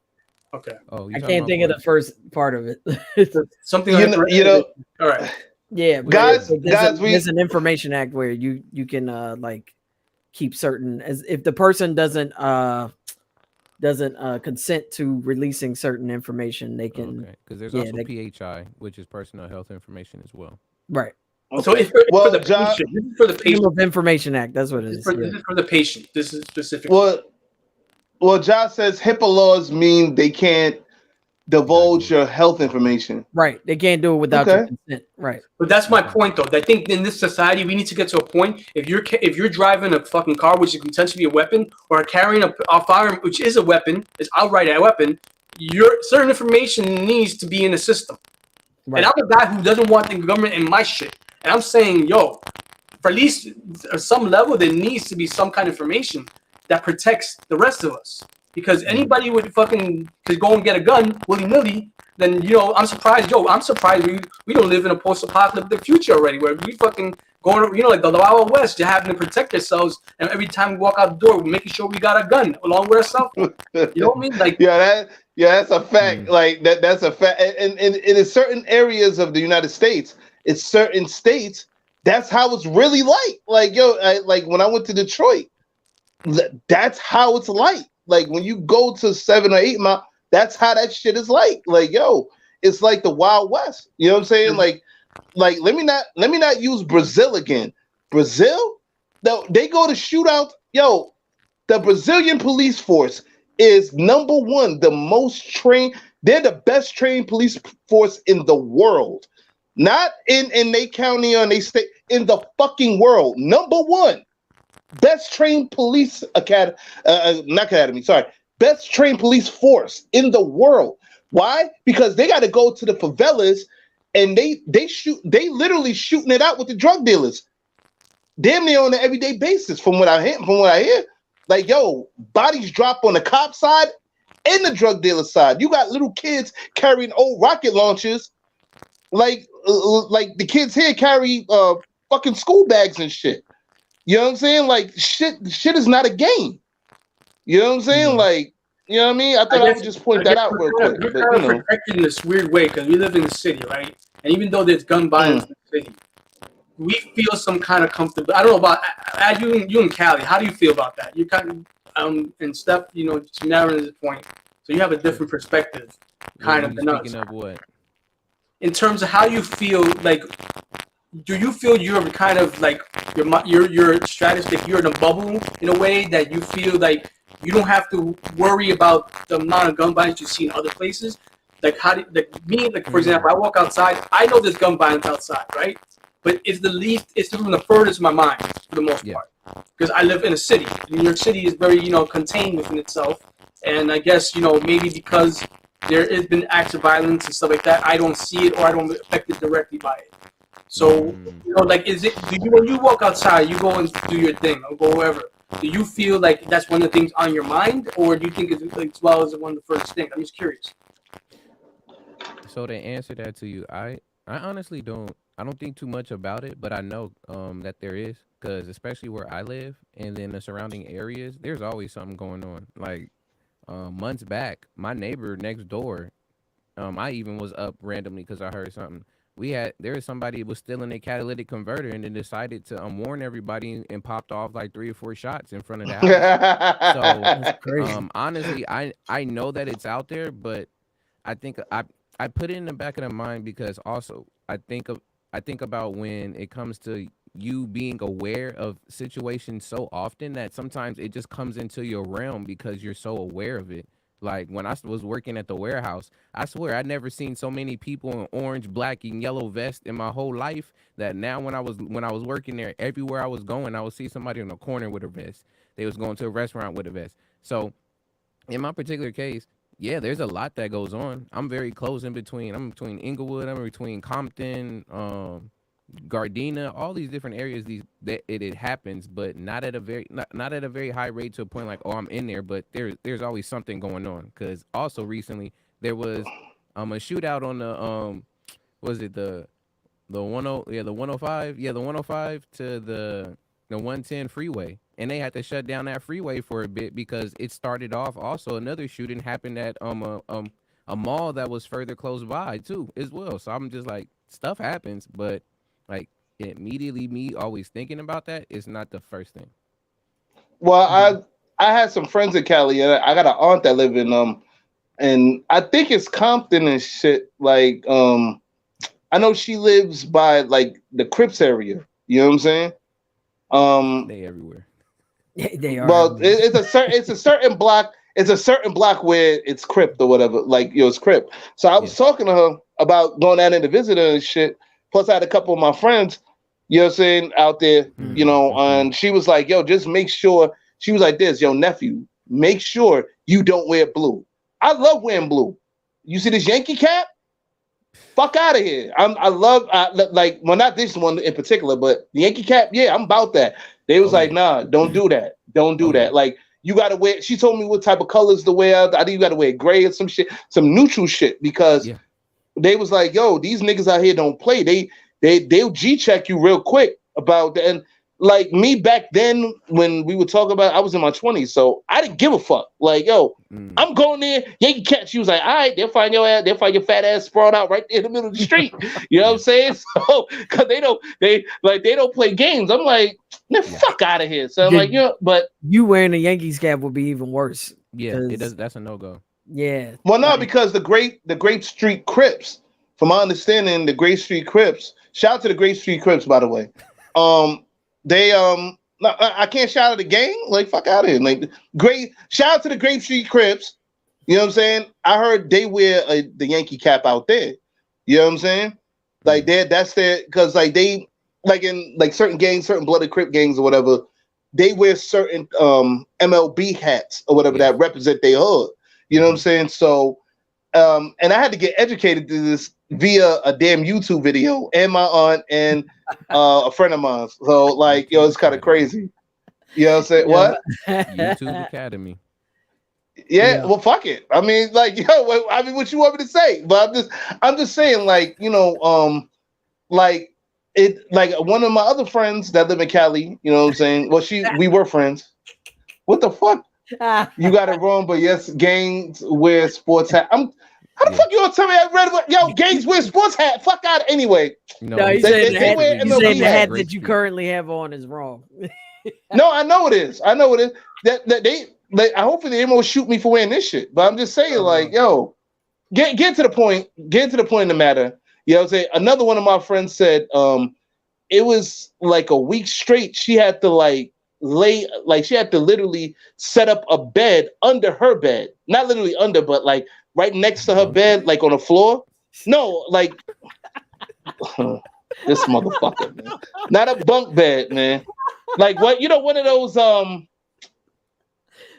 Okay. Oh, I can't think of the first part of it. Something you know. All right. Yeah, guys, there's an Information Act where you can like keep certain, as if the person doesn't consent to releasing certain information, they can. Okay, because there's also PHI, which is personal health information as well. Right. Okay. So it's for the patient. This is for the Freedom patient. of Information Act. That's what it is. This is for the patient. This is specific. Well, Josh says HIPAA laws mean they can't divulge your health information. Right. They can't do it without your consent. Right. But that's my point, though. I think in this society, we need to get to a point. If you're driving a fucking car, which is potentially a weapon, or carrying a firearm, which is a weapon, is outright a weapon, your certain information needs to be in the system. Right. And I'm a guy who doesn't want the government in my shit. And I'm saying, yo, for at least at some level, there needs to be some kind of information that protects the rest of us. Because anybody would fucking could go and get a gun willy-nilly, then, I'm surprised. I'm surprised we don't live in a post-apocalyptic future already, where we fucking going, like the Wild West, you're having to protect ourselves, and every time we walk out the door, we're making sure we got a gun along with our cell phone. You know what I mean? Like, that's a fact. Like that's a fact. And in certain areas of the United States, it's certain states, that's how it's really like. Like, like when I went to Detroit, that's how it's like. Like when you go to 7 or 8 Mile, that's how that shit is like. Like, yo, it's like the Wild West. You know what I'm saying? Like let me not use Brazil again. Brazil, they go to shootouts. Yo, the Brazilian police force is number one, the most trained. They're the best trained police force in the world. Not in they county or they state, in the fucking world. Number one. Best trained police academy. Best trained police force in the world. Why? Because they got to go to the favelas and they literally shooting it out with the drug dealers. Damn near on an everyday basis, from what I hear. Like, yo, bodies drop on the cop side and the drug dealer side. You got little kids carrying old rocket launchers, like the kids here carry fucking school bags and shit. You know what I'm saying? Like, shit is not a game. You know what I'm saying? Like, you know what I mean? I thought I would just point that out real quick. We're kind of protected in this weird way because we live in the city, right? And even though there's gun violence in the city, we feel some kind of comfortable. I don't know about you and Callie. How do you feel about that? You kind of, and Steph, just narrowing this point. So you have a different perspective, kind of than us. Speaking of what? In terms of how you feel, like, do you feel you're kind of like you're strategic, you're in a bubble in a way that you feel like you don't have to worry about the amount of gun violence you see in other places? Like, for example, I walk outside, I know there's gun violence outside, right? But it's from the furthest of my mind for the most part, because I live in a city. New York City is very contained within itself, and I guess maybe because there has been acts of violence and stuff like that, I don't see it or I don't affect it directly by it. So, you know, like, is it, do you, when you walk outside, you go and do your thing or go wherever, do you feel like that's one of the things on your mind, or do you think it's like, as well as one of the first things? I'm just curious. So to answer that to you, I honestly don't. I don't think too much about it, but I know that there is, because especially where I live and then the surrounding areas, there's always something going on. Like months back, my neighbor next door, I even was up randomly because I heard something. There was somebody who was still in a catalytic converter and then decided to warn everybody and popped off like 3 or 4 shots in front of the house. That's So crazy. honestly, I know that it's out there, but I think I put it in the back of the mind because also I think about when it comes to you being aware of situations so often that sometimes it just comes into your realm because you're so aware of it. Like when I was working at the warehouse, I swear I'd never seen so many people in orange, black, and yellow vests in my whole life. That now when I was working there, everywhere I was going, I would see somebody in the corner with a vest. They was going to a restaurant with a vest. So in my particular case, yeah, there's a lot that goes on. I'm very close in between. I'm between Inglewood. I'm between Compton, Gardena, all these different areas. It happens, but not at a very high rate to a point like, oh, I'm in there. But there's always something going on. Because also recently there was a shootout on the was it the 105 the 105 to the 110 freeway, and they had to shut down that freeway for a bit because it started off. Also, another shooting happened at a mall that was further close by too as well. So I'm just like, stuff happens, but like immediately me always thinking about that is not the first thing. Well, I had some friends in Cali, and I got an aunt that live in and I think it's Compton and shit. Like I know she lives by like the Crips area. You know what I'm saying? They everywhere. They are. Well, it's a certain block. It's a certain block where it's Crip or whatever. Like, it's Crip. So I was talking to her about going down there to visit her and shit. Plus, I had a couple of my friends, you know what I'm saying, out there, you know, and she was like, yo, just make sure. She was like this, yo, nephew, make sure you don't wear blue. I love wearing blue. You see this Yankee cap? Fuck out of here. Like, well, not this one in particular, but the Yankee cap, yeah, I'm about that. They was like, nah, don't do that. Don't do that. Like, you gotta wear, she told me what type of colors to wear. I think you gotta wear gray or some shit, some neutral shit, because they was like, yo, these niggas out here don't play. They'll G-check you real quick about that. And like me back then when we were talking about, I was in my 20s, so I didn't give a fuck. Like, yo, I'm going there, Yankee Cat. She was like, all right, they'll find your ass, they'll find your fat ass sprawled out right there in the middle of the street. You know what I'm saying? So, cause they don't play games. I'm like, man, fuck out of here. So I'm like, but you wearing a Yankees cap would be even worse. Yeah, it does. That's a no-go. Yeah. Well, no, because the Great Street Crips, from my understanding, the Great Street Crips, shout out to the Great Street Crips, by the way. They I can't shout out the gang, like, fuck out of here. Like, great shout out to the Great Street Crips. You know what I'm saying? I heard they wear the Yankee cap out there. You know what I'm saying? Like, that's their, because like they, like in like certain gangs, certain blooded Crip gangs or whatever, they wear certain MLB hats or whatever that represent their hood. You know what I'm saying? So and I had to get educated to this via a damn YouTube video and my aunt and a friend of mine. So like, yo, it's kind of crazy. You know what I'm saying? What? YouTube Academy. Yeah, well, fuck it. I mean, like, yo, what you want me to say? But I'm just saying, like, you know, like one of my other friends that live in Cali, you know what I'm saying? Well, we were friends. What the fuck? You got it wrong, but yes, gangs wear sports hat. How the fuck you gonna tell me I read what? Yo, gangs wear sports hat. Fuck out. Anyway, no, you saying the hat that you currently have on is wrong. No, I know it is. That they like. Hopefully they won't shoot me for wearing this shit. But I'm just saying, like, yo, get to the point. Get to the point in the matter. You know what I'm saying? Another one of my friends said, it was like a week straight. She had to she had to literally set up a bed under her bed. Not literally under, but like right next to her bed, like on the floor. No, like this motherfucker, man. Not a bunk bed, man. Like, what, you know, one of those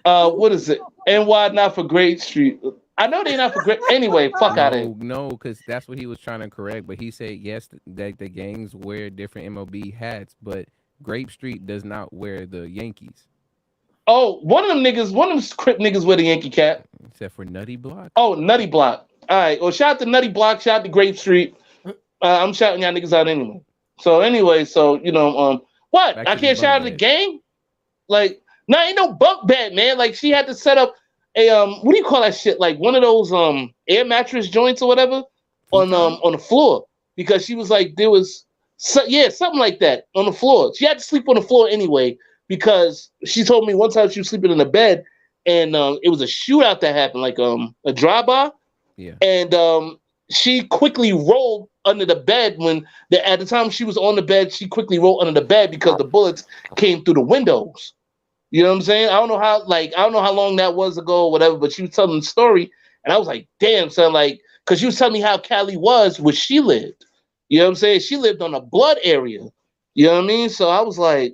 what is it? NY not for Great Street. I know they're not for great. Anyway, fuck out of it. No, because that's what he was trying to correct. But he said yes, that the gangs wear different MLB hats, but Grape Street does not wear the Yankees. Oh, one of them Crip niggas with a Yankee cap. Except for Nutty Block. Oh, Nutty Block. All right. Well, shout out to Nutty Block. Shout out to Grape Street. I'm shouting y'all niggas out anyway. So anyway, what? I can't shout out the gang? Like, no, ain't no bunk bed, man. Like, she had to set up a what do you call that shit? Like one of those air mattress joints or whatever on the floor, because she was like there was something like that on the floor. She had to sleep on the floor anyway, because she told me one time she was sleeping in the bed and it was a shootout that happened, like a drive-by. Yeah. And she quickly rolled under the bed at the time she was on the bed. She quickly rolled under the bed because the bullets came through the windows. You know what I'm saying? I don't know how long that was ago or whatever, but she was telling the story, and I was like, damn, son, like, because she was telling me how Cali was where she lived. You know what I'm saying? She lived on a blood area. You know what I mean? So I was like,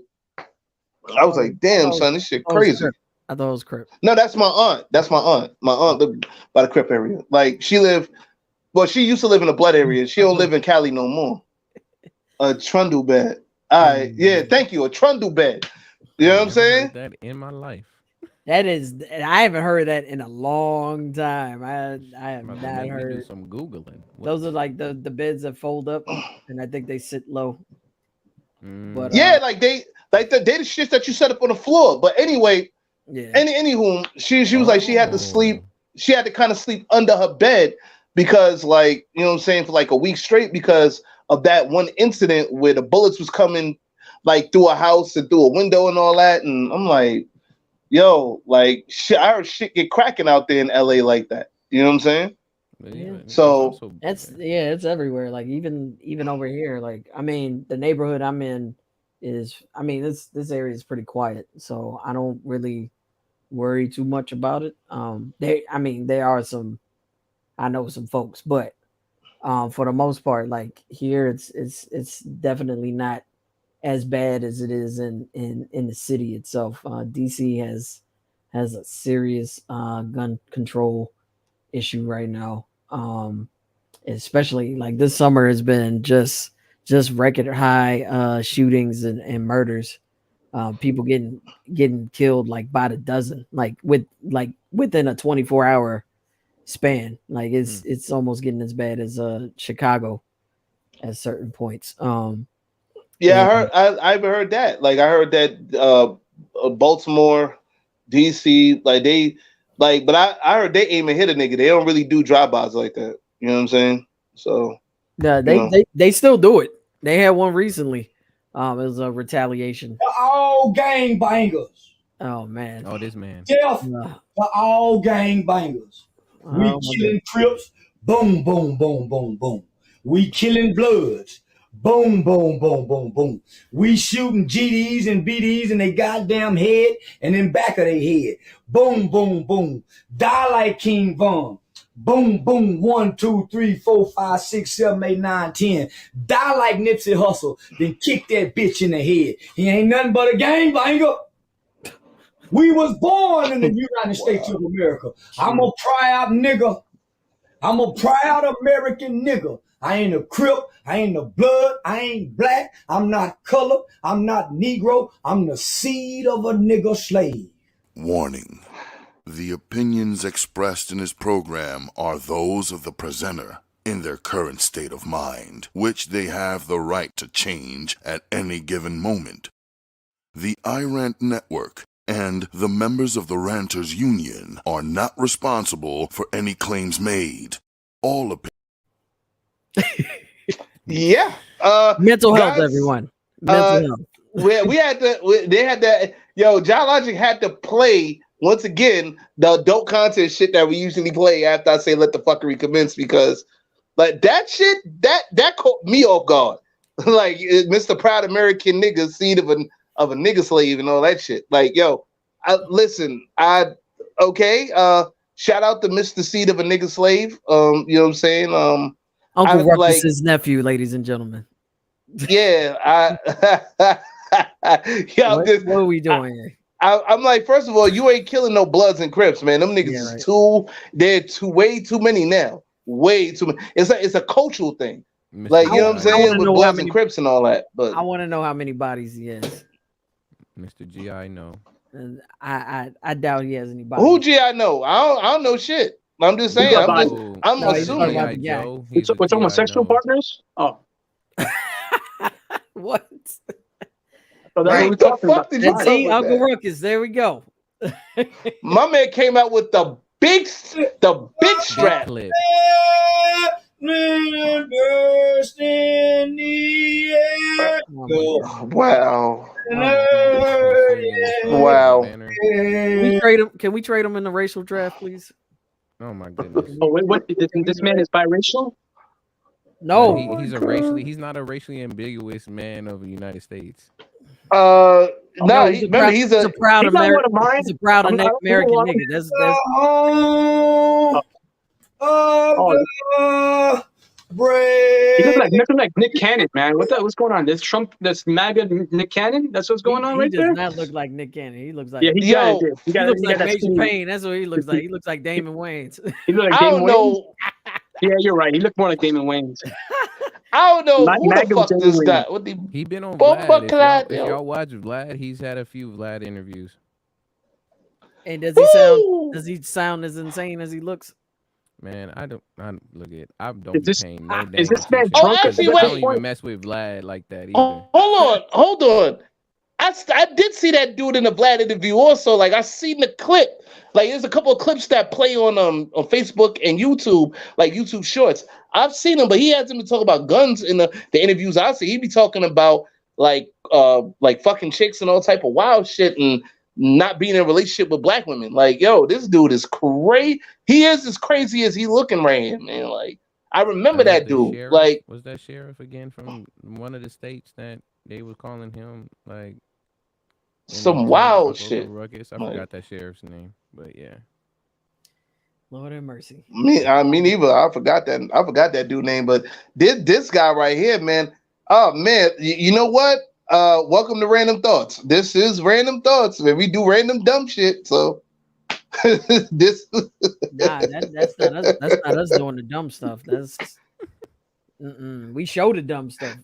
damn, son, this shit crazy. I thought it was Crip. No, that's my aunt. My aunt lived by the Crip area. Like, she used to live in a blood area. She don't live in Cali no more. A trundle bed. All right. Yeah, thank you. A trundle bed. You know what I'm saying? That in my life. I haven't heard that in a long time. I have not heard. Some Googling. Those are like the beds that fold up, and I think they sit low. But yeah, they the shit that you set up on the floor. But anyway, yeah. Anywho, she was like she had to sleep. She had to kind of sleep under her bed because, like, you know what I'm saying, for like a week straight because of that one incident where the bullets was coming like through a house and through a window and all that. And I'm like, yo, like I heard shit get cracking out there in LA like that. You know what I'm saying? Yeah. So it's everywhere. Like even over here. Like, I mean, the neighborhood I'm in this area is pretty quiet, so I don't really worry too much about it. There are some, I know some folks, but for the most part, like here, it's definitely not as bad as it is in the city itself. DC has a serious gun control issue right now. Especially like this summer has been just record high shootings and murders. People getting killed like by the dozen, like within a 24-hour span. Like it's almost getting as bad as Chicago at certain points. Yeah, I've heard that. Like I heard that Baltimore, DC, but I heard they aim and hit a nigga. They don't really do drive-bys like that. You know what I'm saying? So yeah, they still do it. They had one recently. It was a retaliation. They're all gang bangers. Oh man. Oh, this man. Death for all gang bangers. We killing Crips. Boom, boom, boom, boom, boom. We killing Bloods. Boom, boom, boom, boom, boom. We shooting GDs and BDs in their goddamn head and in back of their head. Boom, boom, boom. Die like King Von. Boom, boom. 1, 2, 3, 4, 5, 6, 7, 8, 9, 10. Die like Nipsey Hussle. Then kick that bitch in the head. He ain't nothing but a gangbanger. We was born in the United States of America. I'm a proud nigga. I'm a proud American nigga. I ain't a Crip. I ain't a Blood. I ain't black. I'm not color. I'm not Negro. I'm the seed of a nigga slave. Warning. The opinions expressed in this program are those of the presenter in their current state of mind, which they have the right to change at any given moment. The iRant Network and the members of the Ranters Union are not responsible for any claims made. All opinions. Yeah. Mental health, guys, everyone. Mental health. They had that. Yo, John Logic had to play once again the adult content shit that we usually play after I say let the fuckery commence, because like that shit that caught me off guard. Like Mr. Proud American nigga, seed of a nigga slave and all that shit. Like, yo, shout out to Mr. Seed of a nigga slave. You know what I'm saying? Uncle Ruckus's nephew, ladies and gentlemen. Yeah, what are we doing here? I'm like, first of all, you ain't killing no Bloods and Crips, man. Them niggas is way too many now. Way too many. It's a cultural thing. Mr. Like, you know what I'm G.I. saying? With Bloods and Crips and all that. But I want to know how many bodies he has. Mr. G.I. know. And I doubt he has any bodies. Who G.I. know? I don't know shit. I'm just saying. I'm assuming. With homosexual partners? Oh. What? So that's what the fuck did you see? Uncle Ruckus, there we go. My man came out with the big strap. Clip. Burst in the air. Wow. Wow. Can we trade him in the racial draft, please? Oh my goodness. Oh, what? This man is biracial? No, he's not a racially ambiguous man of the United States. No, he's a proud American. He's a proud American nigga. That's He looks like Nick Cannon, man. What's going on? This Trump, this MAGA Nick Cannon. That's what's going on right there. He does not look like Nick Cannon. He looks like he looks like Major Payne. That's what he looks like. He looks like Damon Wayans. He looks like Damon Wayans. Yeah, you're right. He looked more like Damon Wayans. I don't know who the fuck this guy. He been on Vlad. If y'all watch Vlad, he's had a few Vlad interviews. And does he sound as insane as he looks? Man, I don't be paying no damn. Is this man drunk? I don't even mess with Vlad like that either. Hold on. I did see that dude in the Vlad interview also. Like, I seen the clip. Like, there's a couple of clips that play on Facebook and YouTube, like YouTube Shorts. I've seen him, but he hasn't been talking about guns in the interviews I see. He be talking about like fucking chicks and all type of wild shit and not being in a relationship with black women. Like, yo, this dude is crazy. He is as crazy as he looking right here, man. Like, I remember that dude. Sheriff, like, was that sheriff again from one of the states that they was calling him like some wild shit? Ruckus. I forgot that sheriff's name, but yeah. Lord have mercy. Me neither. I forgot that dude name, but this guy right here, man. Oh man, you know what? Welcome to Random Thoughts. This is Random Thoughts, man. We do random dumb shit. So this that's not us. That's not us doing the dumb stuff. That's we show the dumb stuff.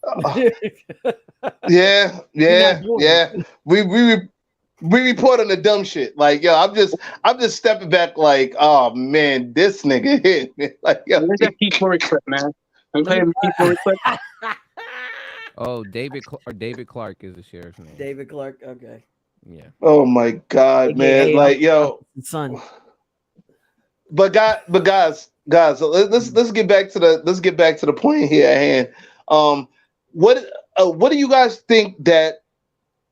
Yeah. We report on the dumb shit. Like, yo, I'm just stepping back. Like, oh man, this nigga hit me. Like, yo, where's that P4 clip, man? I'm playing P4 clip. Oh, David Clark is the sheriff's name. David Clark. Okay. Yeah. Oh my God, man. Like, yo, son. But guys. So let's get back to the point here at hand. What do you guys think that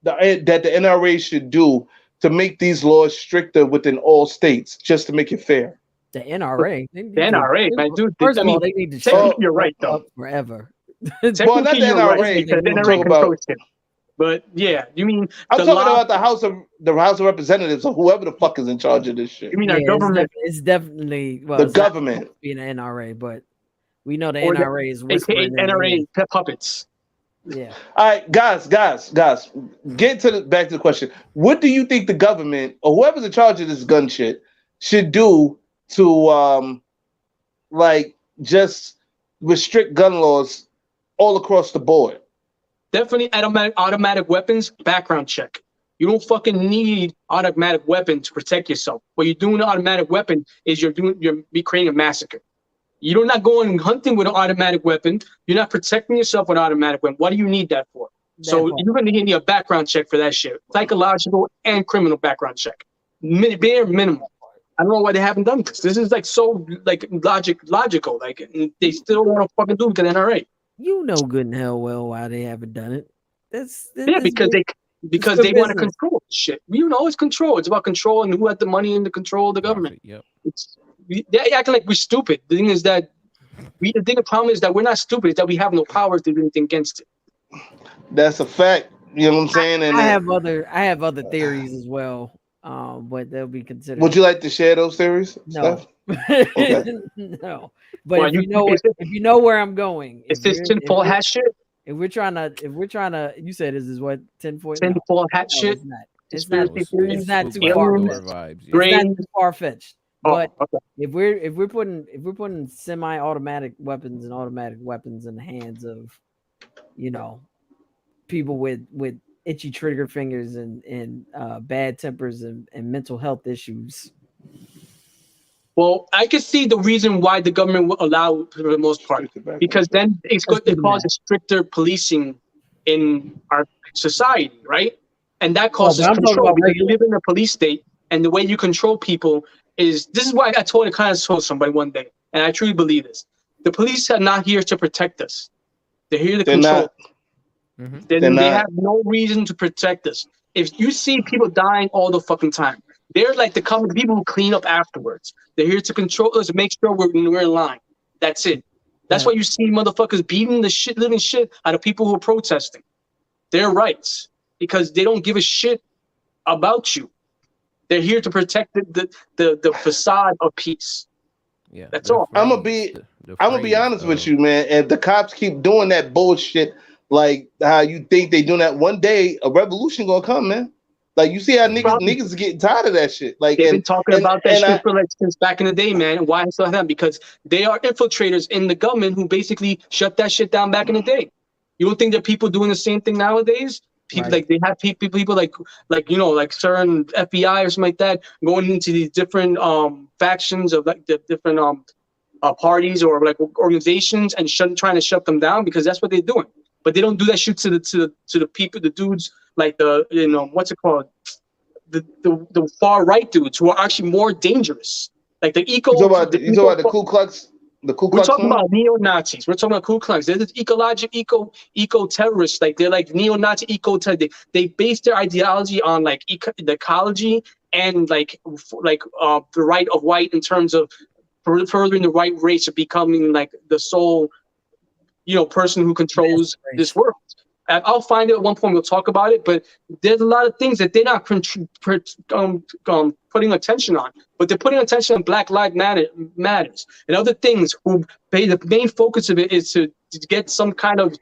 the NRA should do to make these laws stricter within all states, just to make it fair? The NRA. The NRA, man, dude. First of all, they need to you're right, though. Forever. Well, not the NRA. Right, the NRA controls it. But yeah, you mean I'm talking about the House of Representatives or whoever the fuck is in charge of this shit. You mean our government? It's definitely the government being an NRA, but we know the NRA is whispering. NRA puppets. Yeah. All right, guys. Back to the question. What do you think the government or whoever's in charge of this gun shit should do to like just restrict gun laws all across the board? Definitely automatic weapons, background check. You don't fucking need automatic weapon to protect yourself. What you're doing with an automatic weapon is you're creating a massacre. You're not going hunting with an automatic weapon. You're not protecting yourself with an automatic weapon. What do you need that for? So you're going to need a background check for that shit. Psychological and criminal background check. Bare minimum. I don't know why they haven't done this. This is like so like logical. Like they still want to fucking do it to the NRA. You know good and hell well why they haven't done it. Because they want to control shit. You know, it's control. It's about control and who had the money and the control of the government. Yep. They acting like we're stupid. The thing is that the problem is that we're not stupid. It's that we have no power to do anything against it. That's a fact. You know what I'm saying? And I have other theories as well. But they'll be considered. Would you like to share those theories? No. Okay. No. But if you know where I'm going, it's this tinfoil hat shit. If we're trying to, you said this is what tinfoil hat shit. It's not. Conspiracy theories, It's not too like far. aliens, door vibes. Yeah. It's not grains. too far fetched. Oh, But okay. if we're putting semi-automatic weapons and automatic weapons in the hands of, people with itchy trigger fingers and bad tempers and mental health issues. Well, I can see the reason why the government will allow for the most part, because then it causes stricter policing in our society, right? And that causes but I'm talking control about because you regular. live in a police state, and the way you control people is this is why I kind of told somebody one day, and I truly believe this: the police are not here to protect us; they're here to They're control. not. They They're not. have no reason to protect us. If you see people dying all the fucking time, they're like the common people who clean up afterwards. They're here to control us and make sure we're in line. That's it. That's why you see motherfuckers beating the living shit out of people who are protesting their rights because they don't give a shit about you. They're here to protect the facade of peace. Yeah, That's all. I'm gonna be honest with you, man. If the cops keep doing that bullshit, like how you think they doing that, one day a revolution gonna come, man. Like you see how niggas getting tired of that shit. Like they've been talking about that shit for since back in the day, man. Why it's not them? Because they are infiltrators in the government who basically shut that shit down back in the day. You don't think there are people doing the same thing nowadays? People like they have people like certain FBI or something like that going into these different factions of like the different parties or like organizations and trying to shut them down because that's what they're doing. But they don't do that shit to the people, the dudes like the what's it called, the far right dudes who are actually more dangerous, like the eco. You talking about the Ku Klux? The Ku Klux. We're talking about neo-Nazis. We're talking about Ku Klux. They're this eco terrorists. Like they're like neo-Nazi eco terrorists. They base their ideology on like the ecology and like the right of white in terms of furthering the white race of becoming like the sole person who controls this world. I'll find it at one point. We'll talk about it, but there's a lot of things that they're not putting attention on. But they're putting attention on Black Lives Matters and other things. The main focus of it is to get some kind of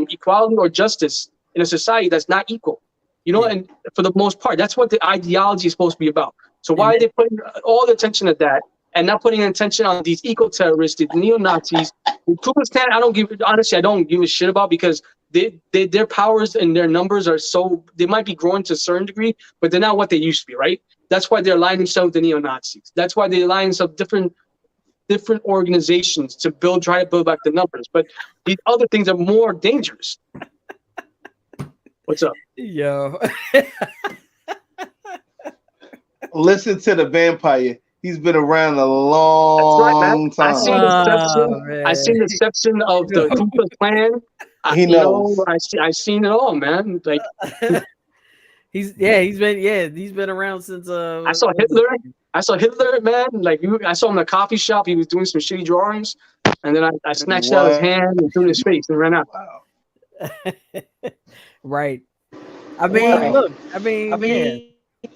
equality or justice in a society that's not equal. And for the most part, that's what the ideology is supposed to be about. So why are they putting all the attention at that and not putting attention on these eco-terrorists, the neo-Nazis? Ku Klux Klan, I don't give a shit about because their powers and their numbers are so, they might be growing to a certain degree, but they're not what they used to be, right? That's why they're aligning themselves with the neo-Nazis. That's why they're aligning themselves with different organizations to try to build back the numbers. But these other things are more dangerous. What's up? Yo. Listen to the vampire. He's been around a long time. I seen the exception of the Ku Klux Klan. He knows. I seen it all, man. Like he's been around since I saw Hitler, man. Like I saw him in a coffee shop. He was doing some shitty drawings, and then I snatched out his hand and threw it in his face and ran out. Wow. Right. I mean, look. I mean,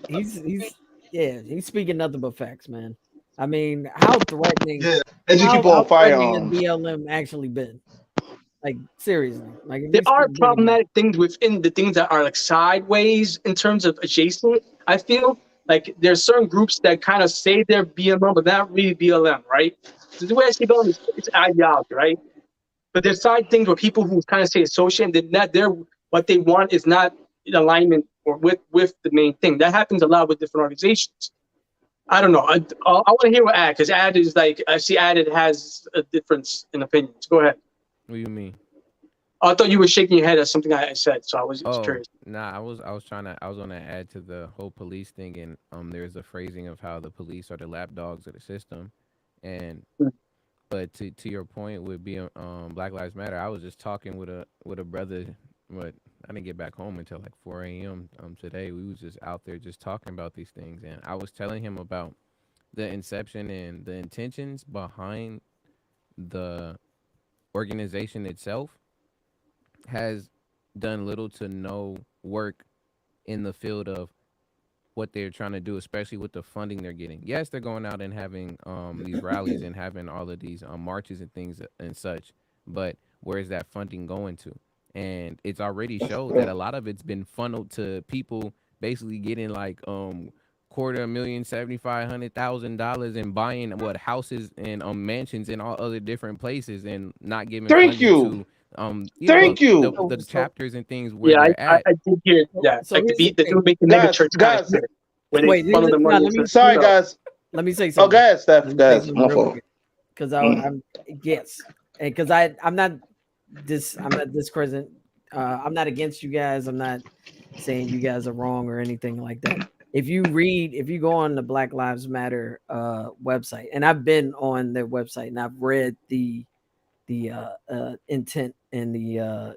he's speaking nothing but facts, man. I mean, how threatening? Yeah, and you keep on firearms. Has BLM actually been? Like seriously, like there are problematic things within the things that are like sideways in terms of adjacent. I feel like there's certain groups that kind of say they're BLM, but not really BLM, right? So the way I see BLM is it's ideology, right? But there's side things where people who kind of say associate, what they want is not in alignment or with the main thing. That happens a lot with different organizations. I don't know. I want to hear what Ad, because Ad is like, I see Ad has a difference in opinions. Go ahead. What do you mean? I thought you were shaking your head at something I said, so I was curious. Nah, I was gonna add to the whole police thing, and there's a phrasing of how the police are the lapdogs of the system, and but to your point with being Black Lives Matter, I was just talking with a brother, but I didn't get back home until like 4 a.m. Today. We was just out there just talking about these things, and I was telling him about the inception and the intentions behind the organization itself has done little to no work in the field of what they're trying to do, especially with the funding they're getting. Yes, they're going out and having these rallies and having all of these marches and things and such, but where is that funding going to? And it's already showed that a lot of it's been funneled to people basically getting like $250,000, $7,500,000 and buying what houses and mansions in all other different places and not giving Thank funding you. to Thank you. the chapters and things where Yeah, they're at. I did hear that. So Like here's the the thing. dude make the mega church Guys, where they Wait, funnel the no, money. let me- sorry, No. guys. Let me say Oh, something. guys, Steph, guys, my fault. Because I'm yes, and because I'm not discrediting. I'm not against you guys. I'm not saying you guys are wrong or anything like that. If you go on the Black Lives Matter website, and I've been on their website and I've read the intent and the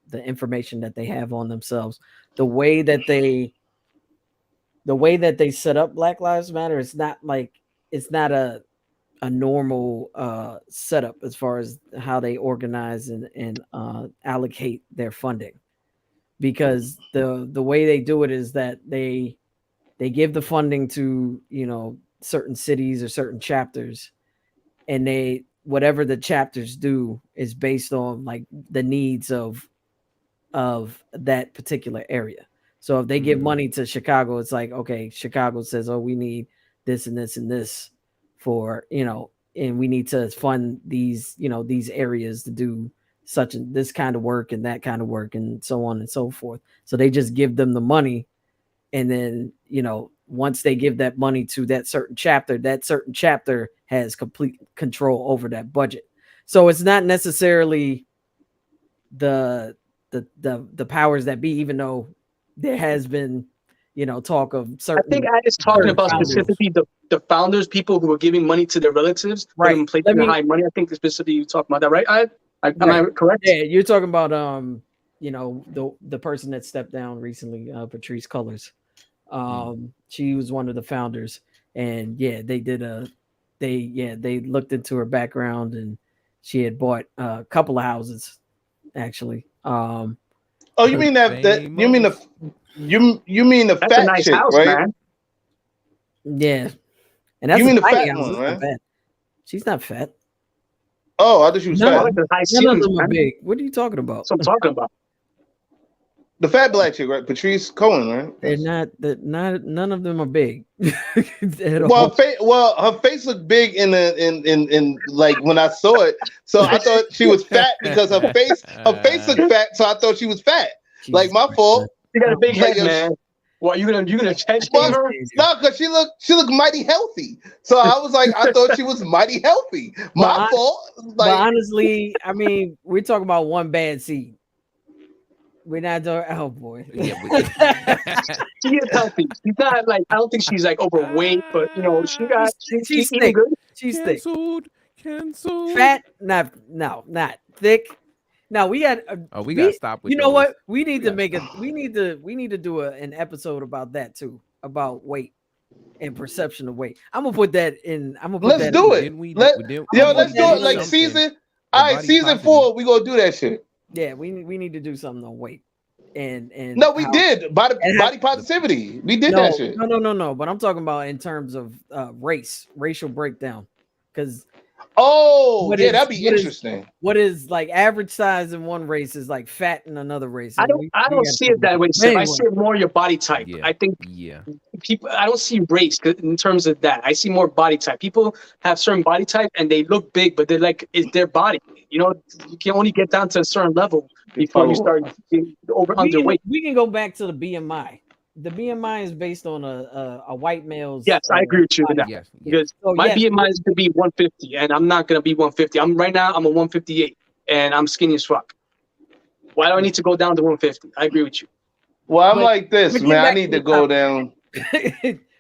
the information that they have on themselves, the way that they set up Black Lives Matter, it's not a normal setup as far as how they organize and allocate their funding, because the way they do it is that they give the funding to certain cities or certain chapters, and they whatever the chapters do is based on like the needs of that particular area. So if they give money to Chicago, it's like, okay, Chicago says, oh, we need this and this and this for, and we need to fund these, these areas to do such and this kind of work and that kind of work and so on and so forth. So they just give them the money. And then, once they give that money to that certain chapter has complete control over that budget. So it's not necessarily the powers that be, even though there has been, talk of certain. I think I is talking about founders. specifically the founders, people who are giving money to their relatives, Right. and placing high money. I think specifically you talking about that, right? Am I correct? Yeah, you're talking about the person that stepped down recently, Patrice Cullors. She was one of the founders, and yeah, they looked into her background, and she had bought a couple of houses, actually. Oh, you mean the That's fat a nice chick, house, right? man. Yeah, and that's You mean the tiny fat house. one, It's right? not bad. She's not fat. Oh, I thought she was No, fat. Like the high None of ceilings, them are man. big. What are you talking about? That's what I'm talking about. The fat black chick, right? Patrice Cohen, right? They're not. None of them are big. Well, her face looked big in like when I saw it. So I thought she was fat because her face looked fat. So I thought she was fat. Like my fault. You got a big head, Like, man. What you gonna change Well, her? no, because she looked mighty healthy. So I was like, I thought she was mighty healthy. My fault. But honestly, I mean, we're talking about one bad seed. We're not doing. Oh boy. She is healthy. She's not like, I don't think she's like overweight, but she's eating thick. good. She's thick. Canceled. Fat, not thick. Now we got. We gotta stop with. You know what? We need to make we need to do an episode about that too, about weight and perception of weight. I'm gonna put that in. Let's do it. Let's do it like season. All right, season 4. We gonna do that shit. Yeah, we need to do something on weight. And no, we did body positivity. We did that shit. No. But I'm talking about in terms of racial breakdown, because that'd be interesting. What is like average size in one race is like fat in another race. I don't see it that way. So I see it more your body type. Yeah. I think people. I don't see race in terms of that. I see more body type. People have certain body type and they look big, but they're like, it's their body. You can only get down to a certain level before you start getting underweight. We can go back to the BMI. The BMI is based on a white male's. Yes, I agree with you with that. Yes. Because my BMI is to be 150, and I'm not gonna be 150. I'm a 158, and I'm skinny as fuck. Why do I need to go down to 150? I agree with you. Well, I'm like this, man. I need to go down.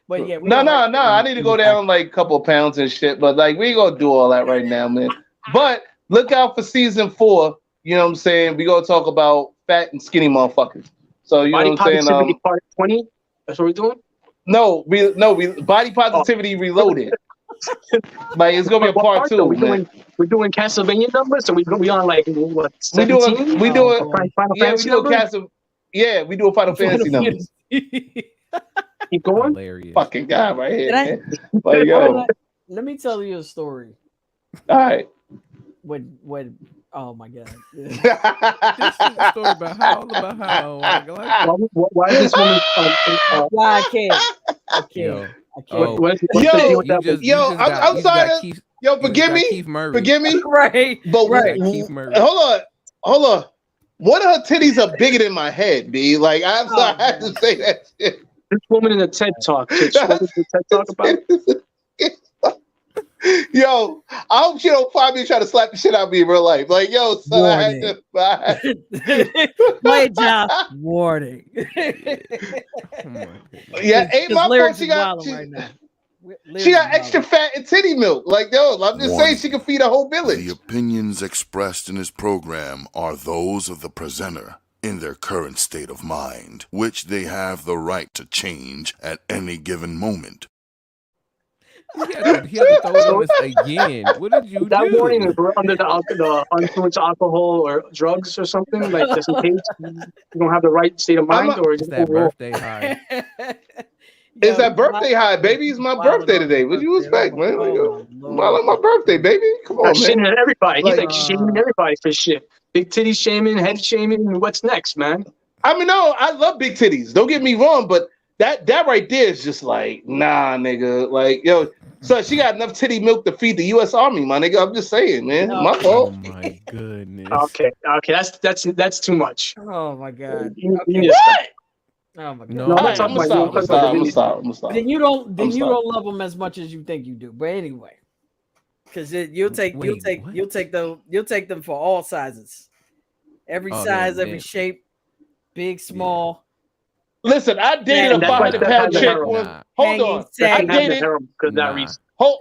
But yeah, no. I need to go down like a couple of pounds and shit. But like, we ain't gonna do all that right now, man. But look out for season 4. You know what I'm saying? We gonna talk about fat and skinny motherfuckers. So you know what I'm saying? Part 20. That's what we're doing. No, body positivity reloaded. Like it's gonna be a part 2. We're doing Castlevania numbers, so we on like what? 17? We doing Final Fantasy numbers? We do a Final Fantasy numbers. Keep going. Hilarious. Fucking guy right here. Man. Like, yo. Let me tell you a story. All right. When Oh my god. This is a story about how. Why is this woman? Why I can't. I can't. Yo. I can't. What's the Yo, deal with that one? I'm sorry. Forgive me. Keith Murray. Forgive me. Right. But right. Keith Murray. Hold on. One of her titties are bigger than my head, B. Like I'm sorry, I had to say that shit. This woman in the TED Talk. What was the TED Talk about? Yo, I hope she don't find me trying to slap the shit out of me in real life. Like, yo, son, I had to. Play it, Josh. Warning. Yeah, ain't my fault. She got extra fat and titty milk. Like, yo, I'm just saying she can feed a whole village. The opinions expressed in this program are those of the presenter in their current state of mind, which they have the right to change at any given moment. He had to throw it on us again. What did you do? That warning is under the influence of alcohol or drugs or something, like just in case you don't have the right state of mind, or is that birthday high? It's that birthday high, baby. It's my birthday today. What do you expect, man? My birthday, baby. Come on, man. Shitting at everybody. He's like shaming everybody for shit. Big titty shaming, head shaming. What's next, man? I mean, no, I love big titties. Don't get me wrong, but that right there is just like, nah, nigga. Like, yo, so she got enough titty milk to feed the U.S. Army, my nigga. I'm just saying, man. My fault. Oh my goodness. Okay, that's too much. Oh my god. What? Oh my god. No, I'm gonna stop. Then you don't love them as much as you think you do. But anyway, because you'll take them for all sizes, every size, every shape, big, small. Listen, I dated a 500-pound chick. Hold on, I dated because that reason. Hold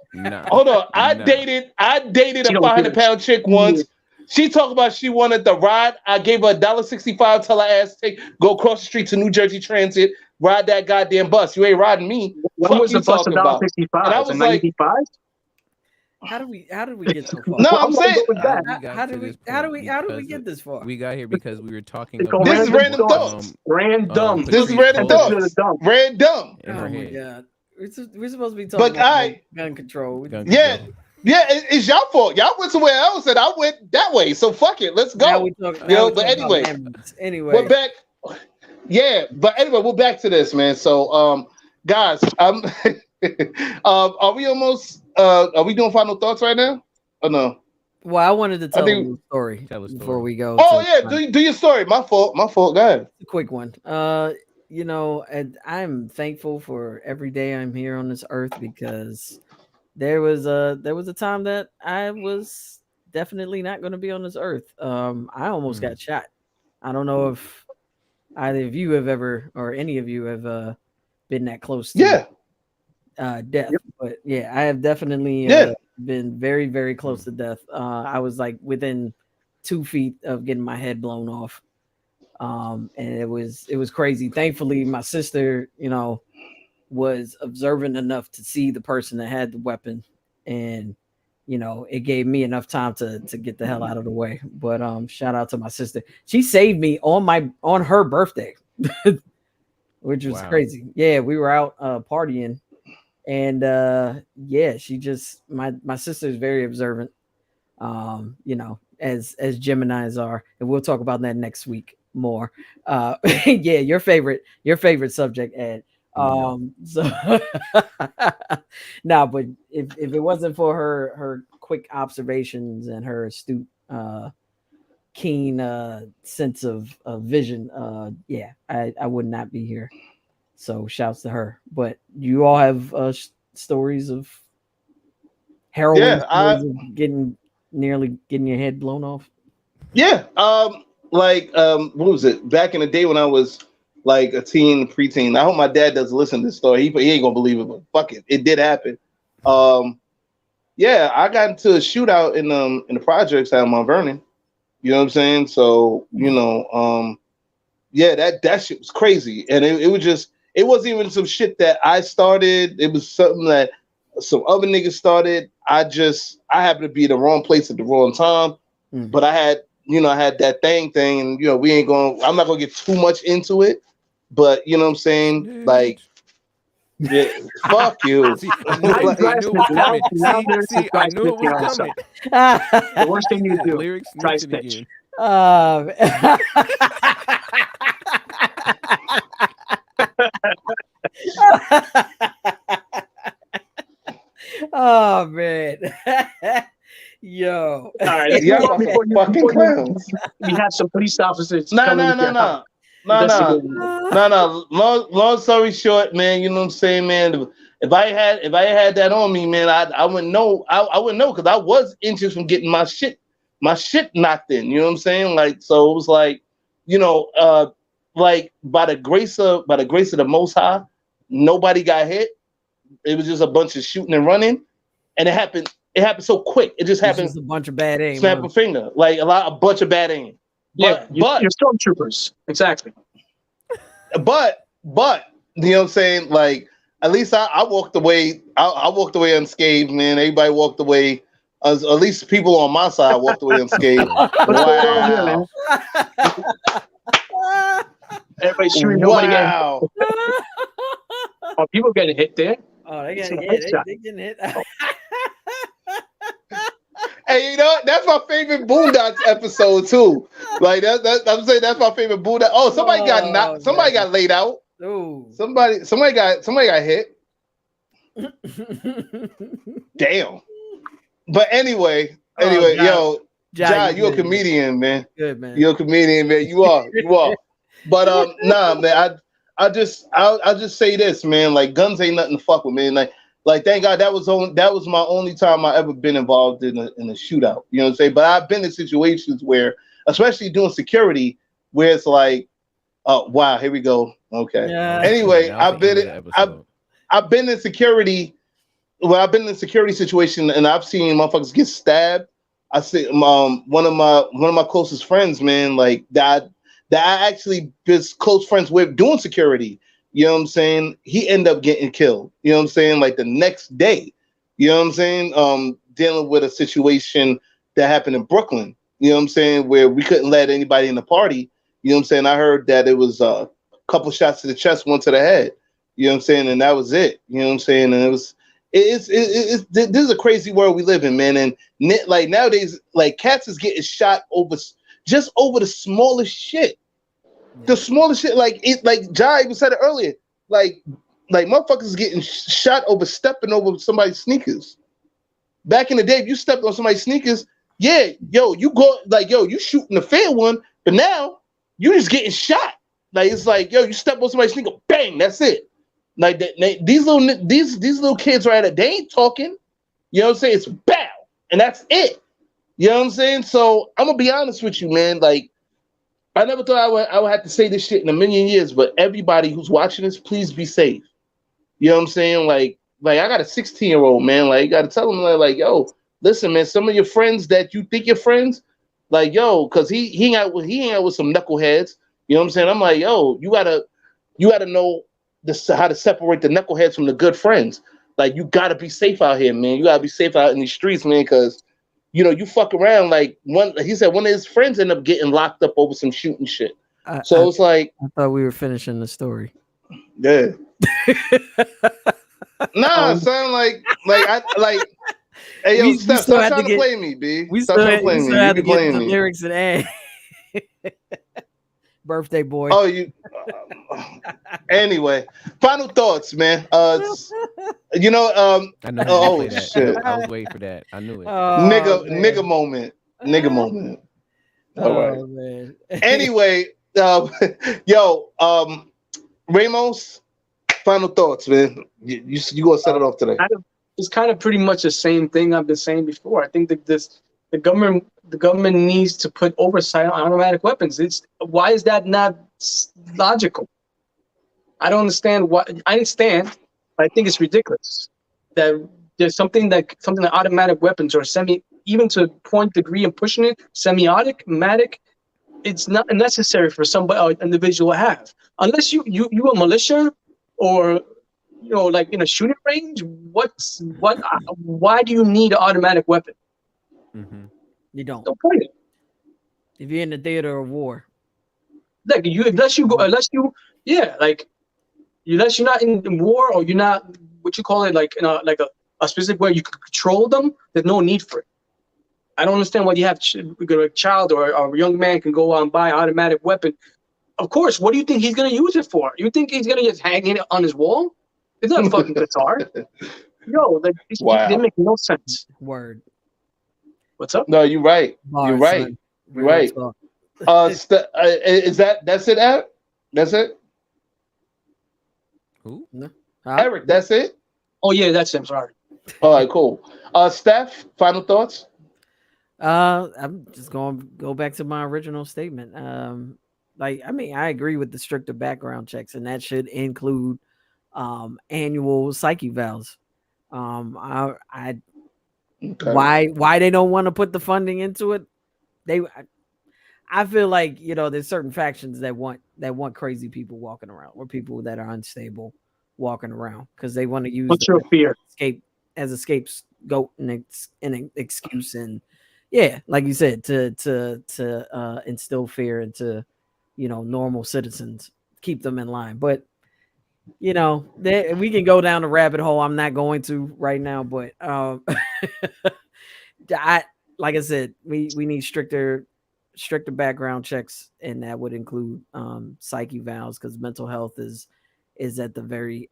on, I dated a 500-pound chick once. She talked about she wanted the ride. I gave her $1.65, tell her ass go across the street to New Jersey Transit, ride that goddamn bus. You ain't riding me. When was the bus $1.65? And I was like, how do we get so far? No, I'm saying how do we get this far? We got here because we were talking about this is Randumb Thoughtz. Randumb. This is Randumb Thoughtz. Randumb. Oh my god. We're supposed to be talking about gun control. Yeah, it's y'all fault. Y'all went somewhere else, and I went that way. So fuck it, let's go. But anyway, we're back. Yeah, but anyway, we're back to this, man. So, guys, are we almost? Are we doing final thoughts right now? Or no? Well, I wanted to tell a story before we go. Oh yeah, do your story. My fault. Go ahead. A quick one. And I'm thankful for every day I'm here on this earth because there was a time that I was definitely not going to be on this earth. I almost got shot. I don't know if either of you have ever, or any of you have been that close to death. But yeah, I have definitely been very, very close to death. I was like within 2 feet of getting my head blown off. And it was crazy. Thankfully, my sister, was observant enough to see the person that had the weapon, and it gave me enough time to get the hell out of the way. But shout out to my sister. She saved me on her birthday, which was crazy. Yeah, we were out partying, and she just my sister is very observant. As Geminis are, and we'll talk about that next week more. Your favorite subject, Ed. So but if it wasn't for her quick observations and her astute keen sense of vision, I would not be here. So shouts to her. But you all have stories of harrowing stories of nearly getting your head blown off? Yeah. What was it? Back in the day when I was like a preteen. I hope my dad doesn't listen to this story. He ain't gonna believe it, but fuck it. It did happen. I got into a shootout in the projects out of Mount Vernon. You know what I'm saying? So, that shit was crazy. And it wasn't even some shit that I started. It was something that some other niggas started. I happened to be in the wrong place at the wrong time. But I had that thing, and I'm not gonna get too much into it, but you know what I'm saying? Like, Yeah, fuck you. See, I knew it was coming. See, I knew it was coming. The worst thing you do. Lyrics Try snitching snitch. again. Oh man. Yo. All right, let's Y'all move are on before fucking clowns. we have some police officers No. coming with their house. Long story short, man. You know what I'm saying, man. If I had that on me, man, I wouldn't know. I wouldn't know because I was inches from getting my shit knocked in. You know what I'm saying? Like, so it was like, you know, like by the grace of the Most High, nobody got hit. It was just a bunch of shooting and running, and it happened so quick. It just happened. Just a bunch of bad aim. Snap a finger, like a bunch of bad aim. But you're stormtroopers, exactly. But you know what I'm saying? Like, at least I walked away. I walked away unscathed, man. Everybody walked away. At least people on my side walked away unscathed. Wow. Everybody's shooting. Nobody getting hit. Oh, people getting hit there. Oh, they getting hit. Hey, you know what? That's my favorite Boondocks episode too. Like I'm saying that's my favorite Boondocks. Oh, somebody got knocked. Somebody got laid out. Ooh. Somebody got hit. Damn. But anyway, yo, Jai, you're a comedian, man. Good, man. You're a comedian, man. You are. But nah, man. I'll just say this, man. Like, guns ain't nothing to fuck with, man. Like thank God that was my only time I ever been involved in a shootout. You know what I'm saying? But I've been in situations where, especially doing security, where it's like, oh wow, here we go. Okay. Yeah. Anyway, I've been in security. Well, I've been in a security situation and I've seen motherfuckers get stabbed. I see one of my closest friends, man, like that I actually was close friends with doing security. You know what I'm saying? He ended up getting killed. You know what I'm saying? Like the next day. You know what I'm saying? Dealing with a situation that happened in Brooklyn. You know what I'm saying? Where we couldn't let anybody in the party. You know what I'm saying? I heard that it was a couple shots to the chest, one to the head. You know what I'm saying? And that was it. You know what I'm saying? And this is a crazy world we live in, man. And like nowadays, like cats is getting shot over the smallest shit. The smallest shit, like Jai even said it earlier, like motherfuckers getting shot over stepping over somebody's sneakers. Back in the day, if you stepped on somebody's sneakers, yeah, you shooting a fair one, but now you just getting shot. Like it's like, yo, you step on somebody's sneaker, bang, that's it. Like these little kids right there, they ain't talking. You know what I'm saying? It's bow, and that's it. You know what I'm saying? So I'm gonna be honest with you, man. Like, I never thought I would have to say this shit in a million years, but everybody who's watching this, please be safe. You know what I'm saying? Like I got a 16-year-old, man. Like, you gotta tell him like, yo, listen, man, some of your friends that you think you're friends, like, yo, cause he hang out with some knuckleheads. You know what I'm saying? I'm like, yo, you gotta know how to separate the knuckleheads from the good friends. Like, you gotta be safe out here, man. You gotta be safe out in these streets, man, cause you know, you fuck around, like one of his friends ended up getting locked up over some shooting shit. It's like, I thought we were finishing the story. Yeah. Nah, son, hey, yo, Steph, stop trying to play me, B. Stop trying to play me. You be playing me. Lyrics and A. Birthday boy. Oh, you. Anyway, final thoughts, man. You know, I know. Oh shit! I was waiting for that. I knew it. Nigga moment. All right, man. Anyway, yo, Ramos, final thoughts, man. You gonna set it off today? It's kind of pretty much the same thing I've been saying before. I think that the government needs to put oversight on automatic weapons. Why is that not logical? I don't understand why. I understand, but I think it's ridiculous that there's something that automatic weapons or even to a point degree of pushing it, semi-automatic, it's not necessary for somebody individual to have. Unless you a militia or like in a shooting range, why do you need an automatic weapon? Mm-hmm. You don't. Don't point it. If you're in the theater of war. Like unless you unless you're not in war or you're not what you call it like in a specific way you can control them, there's no need for it. I don't understand why you have a child or a young man can go out and buy an automatic weapon. Of course, what do you think he's going to use it for? You think he's going to just hang it on his wall? It's not a fucking guitar. Yo, like, wow. They make no sense. Word. What's up? No, you're right. Bars, you're right. son. You're right. Is that's it, Eric? That's it? Who? No. Eric, that's it? Oh, yeah, that's him. Sorry. All right, cool. Steph, final thoughts? I'm just going to go back to my original statement. I agree with the stricter background checks, and that should include annual psyche evals. Okay. Why they don't want to put the funding into it? I feel like there's certain factions that want crazy people walking around or people that are unstable walking around because they want to use what's your fear as a scapegoat and an excuse, and yeah, like you said, to instill fear into normal citizens, keep them in line. But we can go down the rabbit hole. I'm not going to right now, but like I said, we need stricter background checks, and that would include psyche evals because mental health is at the very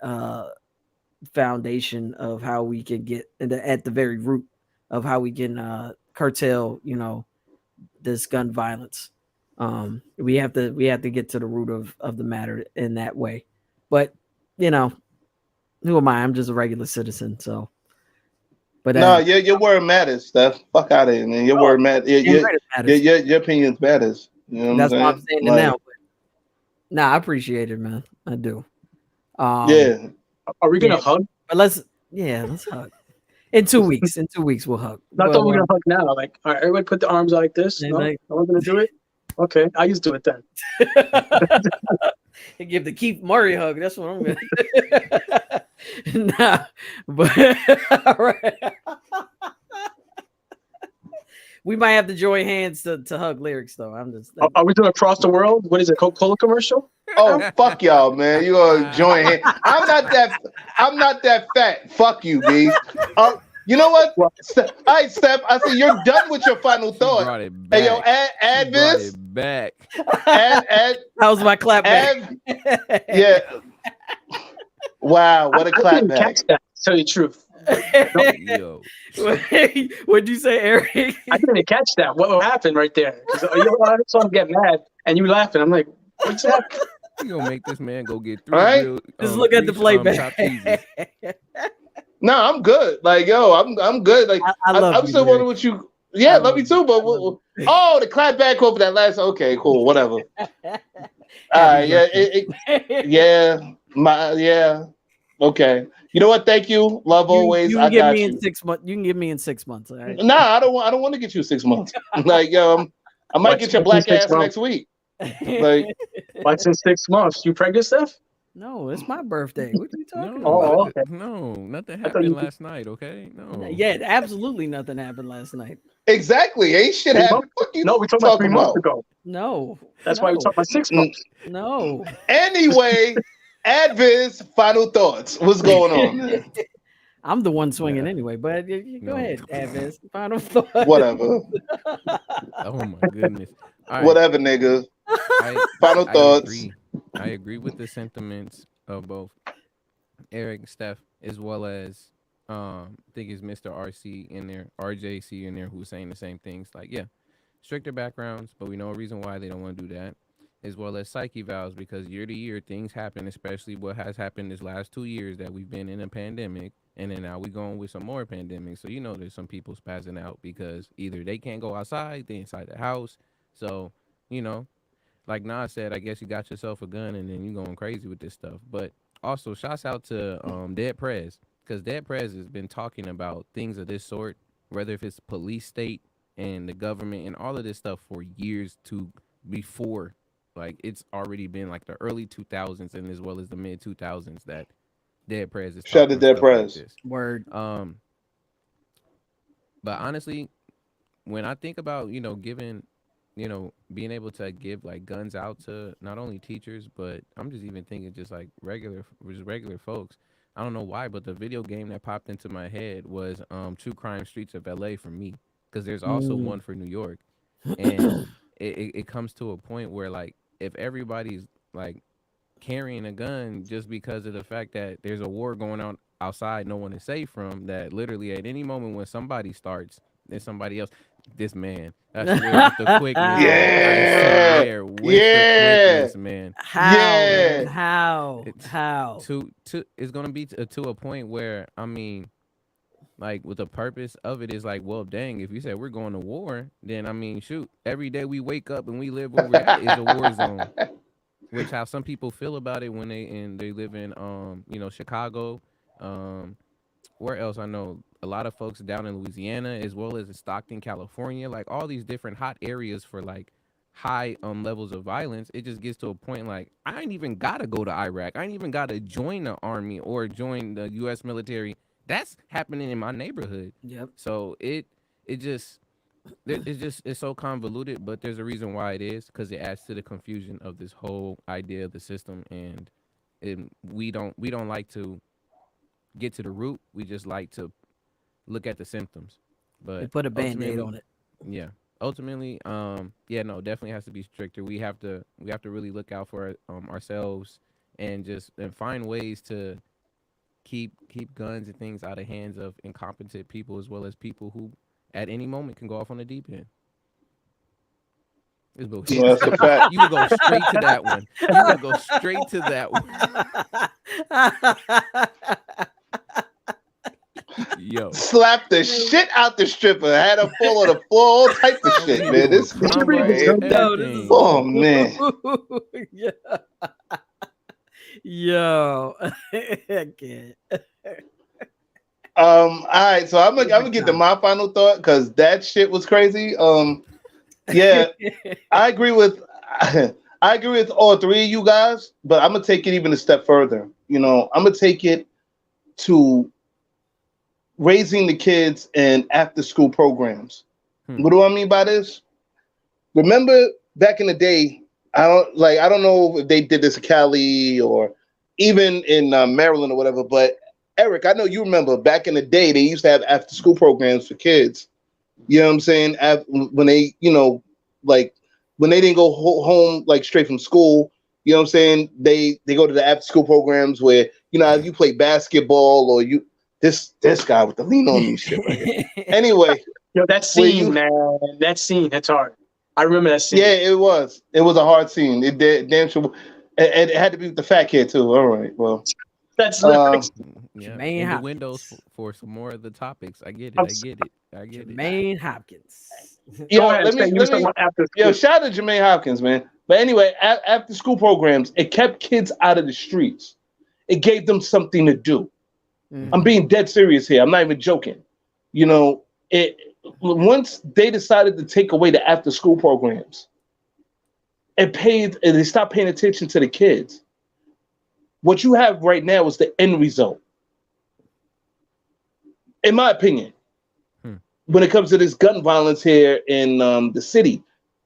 foundation of how we can get at the very root of how we can curtail this gun violence. We have to get to the root of the matter in that way. But who am I? I'm just a regular citizen, so. But no, your word matters, Steph. Fuck out of here, man. Your word matters. Your opinion matters. You know that's what why I'm saying it now. But, I appreciate it, man. I do. Yeah. Are we gonna hug? But let's hug. In 2 weeks. In 2 weeks, we'll hug. Not that we're gonna hug now. Like, all right, everybody put the arms like this. No, I'm gonna do it. Okay, I used to do it then. And give the Keith Murray hug. That's what I'm gonna. Nah, but all right. We might have to join hands to hug lyrics, though. I'm just. Are we doing across the world? What is it? Coca-Cola commercial? Oh, fuck y'all, man. You gonna join hands? I'm not that fat. Fuck you, B. You know what? All right, Steph. I said you're done with your final thought. Brought it back. Hey, yo, add this. Back. Add. That was my clap back. Yeah. Wow, what a clap I didn't back. catch that. To tell you the truth. Yo. What'd you say, Eric? I didn't catch that. What happened right there? I saw him get mad, and you laughing. I'm like, what's happening? You gonna make this man go get through? All right. Just look at the playback. No, I'm good. Like, yo, I'm good. Like, I'm still wondering what you. Yeah, love you too. But the clap back over that last. Okay, cool, whatever. Yeah. Okay. You know what? Thank you. Love always. You can give me in 6 months. You can give me in 6 months. All right? Nah, I don't want to get you 6 months. Like, yo, I might get your black ass next week. Like, what's in 6 months? You pregnant, Steph? No, it's my birthday. What are you talking about? about? No, nothing happened last night. Okay, no. Yeah, absolutely nothing happened last night. Exactly, ain't shit happened. No, we're talking about 3 months ago. No, that's why we're talking about 6 months. No. Anyway, Adviz, final thoughts. What's going on? I'm the one swinging anyway, but go ahead, Adviz. Final thoughts. Whatever. Oh my goodness. Right. Whatever, nigga. Final thoughts. I agree with the sentiments of both Eric and Steph, as well as I think it's Mr. RC in there, RJC in there, who's saying the same things. Like, yeah, stricter backgrounds, but we know a reason why they don't want to do that, as well as psyche evals, because year to year things happen, especially what has happened this last 2 years that we've been in a pandemic, and then now we're going with some more pandemics. So there's some people spazzing out because either they can't go outside, they inside the house. So like Nas said, I guess you got yourself a gun and then you going crazy with this stuff. But also, shouts out to Dead Prez, because Dead Prez has been talking about things of this sort, whether if it's police state and the government and all of this stuff for years before. Like, it's already been like the early 2000s and as well as the mid 2000s that Dead Prez is. Shout out to Dead Prez. Like Word. But honestly, when I think about giving you know, being able to give like guns out to not only teachers, but I'm just even thinking just like regular folks. I don't know why, but the video game that popped into my head was True Crime Streets of LA for me, because there's also one for New York, and it comes to a point where like if everybody's like carrying a gun just because of the fact that there's a war going on outside no one is safe from, that literally at any moment when somebody starts, then somebody else, this man, I swear with the quickness, Yeah. I swear with the quickness, man. Yeah. How? It's gonna be to a point where, I mean, like with the purpose of it is like, well, dang, if you said we're going to war, then I mean, shoot, every day we wake up and we live where we're at is a war zone. Which how some people feel about it when they live in you know, Chicago, where else I know a lot of folks down in Louisiana as well as in Stockton, California, like all these different hot areas for like high levels of violence. It just gets to a point like I ain't even gotta go to Iraq. I ain't even gotta join the army or join the US military. That's happening in my neighborhood. Yep. So it's so convoluted, but there's a reason why it is, because it adds to the confusion of this whole idea of the system, and we don't like to get to the root. We just like to look at the symptoms. But They put a Band-Aid on it. Yeah. Ultimately, yeah, no, definitely has to be stricter. We have to really look out for ourselves and find ways to keep guns and things out of hands of incompetent people, as well as people who at any moment can go off on the deep end. Yeah, that's a fact. You would go straight to that one. You would go straight to that one. Yo. Slap the shit out the stripper. Had her fall on the floor, all type of shit, man. This is crazy. Oh man. Yeah. Yo. I can't. All right, so I'm gonna get to my final thought because that shit was crazy. Yeah, I agree with all three of you guys, but I'm gonna take it even a step further. You know, I'm gonna take it to raising the kids and after school programs. What do I mean by this? Remember back in the day, I don't know if they did this in Cali or even in Maryland or whatever, but Eric, I know you remember back in the day, they used to have after school programs for kids. You know what I'm saying? When they, you know, like when they didn't go home like straight from school, you know what I'm saying? They go to the after school programs where, you know, you play basketball or this guy with the lean on me shit right here. Anyway. Yo, that scene, man. That scene, that's hard. I remember that scene. Yeah, it was. It was a hard scene. It did damn sure. And it had to be with the fat kid too. All right. Well. That's yeah, in the windows for some more of the topics. I get it. Jermaine Hopkins. Yo, let me shout out to Jermaine Hopkins, man. But anyway, after school programs, it kept kids out of the streets. It gave them something to do. I'm being dead serious here. I'm not even joking. You know, once they decided to take away the after school programs, they stopped paying attention to the kids. What you have right now is the end result, in my opinion, when it comes to this gun violence here in the city.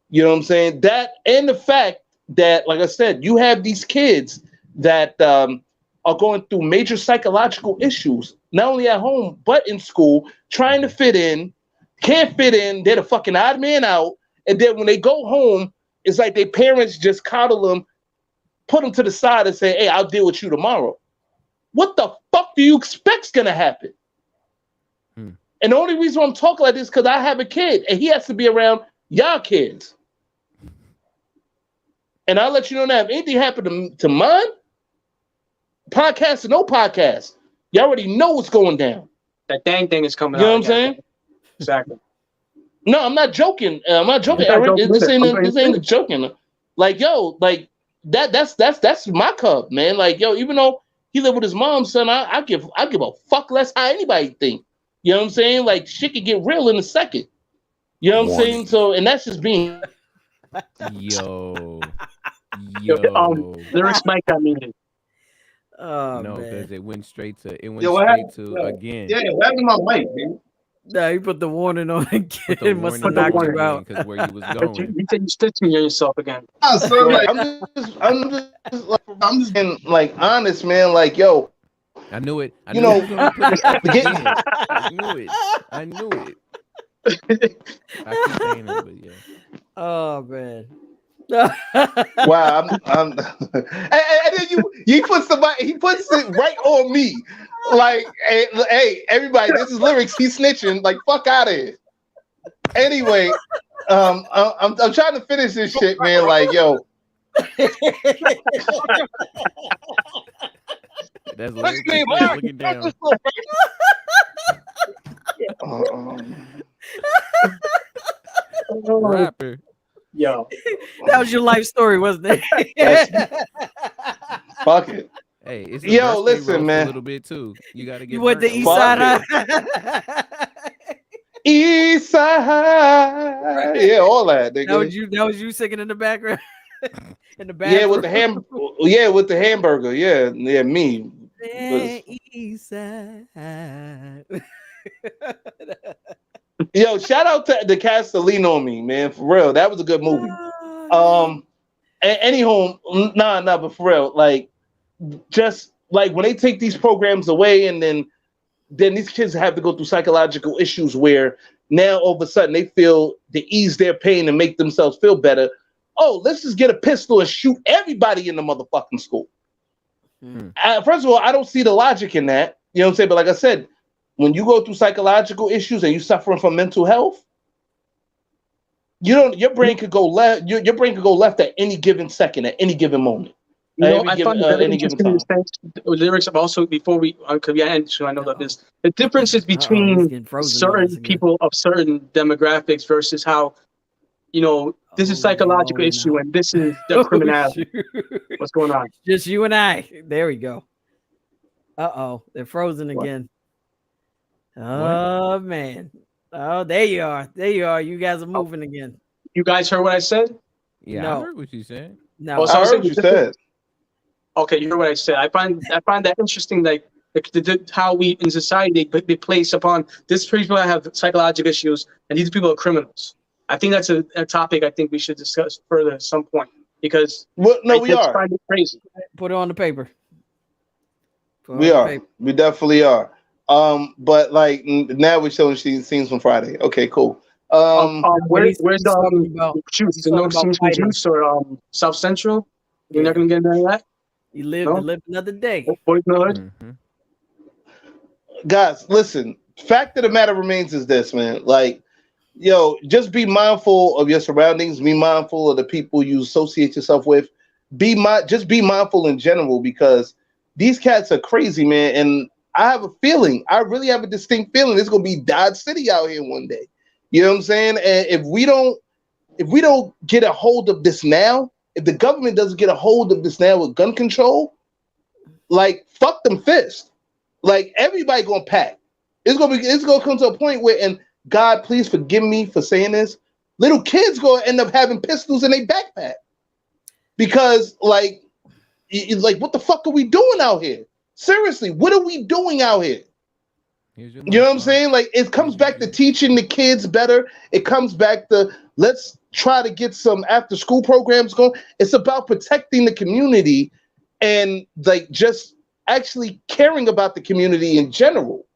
You know what I'm saying? That and the fact that, like I said, you have these kids that are going through major psychological issues, not only at home, but in school, trying to fit in, can't fit in. They're the fucking odd man out. And then when they go home, it's like their parents just coddle them, put them to the side and say, hey, I'll deal with you tomorrow. What the fuck do you expect's going to happen? And the only reason I'm talking like this is because I have a kid and he has to be around y'all kids. And I'll let you know now, if anything happened to mine, podcast or no podcast, you already know what's going down. That dang thing is coming out. You know what I'm saying? Exactly. No, I'm not joking. I'm not joking. This ain't a joking. Like, yo, like that's my cub, man. Like, yo, even though he lived with his mom, son, I give a fuck less how anybody think. You know what I'm saying? Like, shit could get real in a second. You know what I'm saying? So, and that's just being. Yo. Lyrics might got meaning. Oh, no, because it went straight to again. Yeah, what happened to my mic, man? No, he put the warning on again. Put the Must have warning knocked on you out. because where you was You going. said you stitching yourself again. So like, I'm just being like honest, man. Like, yo, I knew it. I you knew know, he was gonna put it at the get- end. I knew it. I knew it. I keep saying it, but yeah. Oh man. wow, I'm and then you put somebody, he puts it right on me. Like, hey, everybody, this is lyrics. He's snitching. Like, fuck out of here. Anyway, I'm trying to finish this shit, man. Like, yo, That's What's lyrics. your name? He's looking down. Rapper. Yo, That was your life story, wasn't it? fuck it. Hey, it's a Yo, birthday listen, roast man. a little bit too. You gotta get. You went to burnt a East little Side Fuck High. East side, yeah, all that, nigga. That was you singing in the background. In the Yeah, bathroom. with the hamburger. Yeah, me. East Side. Yo, shout out to the cast that lean on me, man. For real, that was a good movie. Anyhow, but for real, like, just like when they take these programs away, and then these kids have to go through psychological issues where now all of a sudden they feel to ease their pain and make themselves feel better. Oh, let's just get a pistol and shoot everybody in the motherfucking school. First of all, I don't see the logic in that. You know what I'm saying? But like I said, when you go through psychological issues and you suffering from mental health, your brain could go left. Your brain could go left at any given second, at any given moment. I find it very interesting in the sense lyrics of also before we could we end. So I know that there's the differences between certain people of certain demographics versus how this is psychological issue and this is the criminality. What's going on? Just you and I. There we go. They're frozen again. Oh man. Oh, there you are. There you are. You guys are moving again. You guys heard what I said? Yeah, No. I heard what you said. No, I heard what you said. Okay, you heard what I said. I find that interesting. Like how we in society they place upon this people that have psychological issues and these people are criminals. I think that's a topic I think we should discuss further at some point because we are. Find it crazy. Put it on the paper. We are. We definitely are. But like now we're showing scenes from Friday. Okay, cool. Where's the juice? The no scenes from Juice or South Central? You're not gonna get into that. You live another day. Boys in the Hood. Guys, listen. Fact of the matter remains is this, man. Like, yo, just be mindful of your surroundings. Be mindful of the people you associate yourself with. Just be mindful in general because these cats are crazy, man. And I have a feeling. I really have a distinct feeling. It's gonna be Dodge City out here one day. You know what I'm saying? And if we don't get a hold of this now, if the government doesn't get a hold of this now with gun control, like fuck them fists. Like everybody gonna pack. It's gonna come to a point where, and God, please forgive me for saying this, little kids gonna end up having pistols in their backpack because like what the fuck are we doing out here? Seriously, what are we doing out here? You know what I'm saying? Like it comes back to teaching the kids better. It comes back to let's try to get some after school programs going. It's about protecting the community and like just actually caring about the community in general.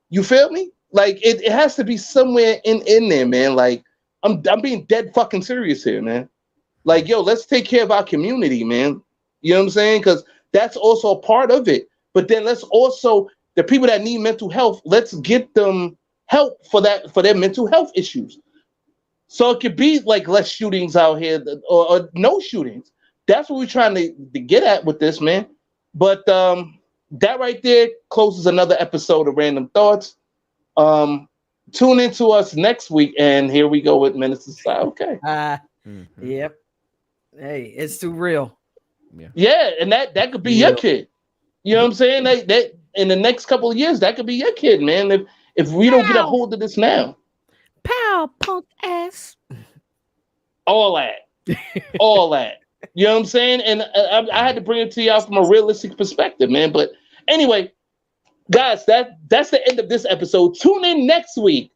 You feel me? Like it has to be somewhere in there, man. Like I'm being dead fucking serious here, man. Like, yo, let's take care of our community, man. You know what I'm saying? Because that's also a part of it. But then let's also the people that need mental health, let's get them help for their mental health issues. So it could be like less shootings out here or no shootings. That's what we're trying to get at with this, man. But that right there closes another episode of Randumb Thoughtz. Tune into us next week, and here we go with Minister Side. Okay. Yep. Hey, it's too real. Yeah, and that could be your kid. You know what I'm saying? That in the next couple of years, that could be your kid, man. If we don't get a hold of this now. Pow, punk ass. All that. All that. You know what I'm saying? And I had to bring it to y'all from a realistic perspective, man. But anyway, guys, that's the end of this episode. Tune in next week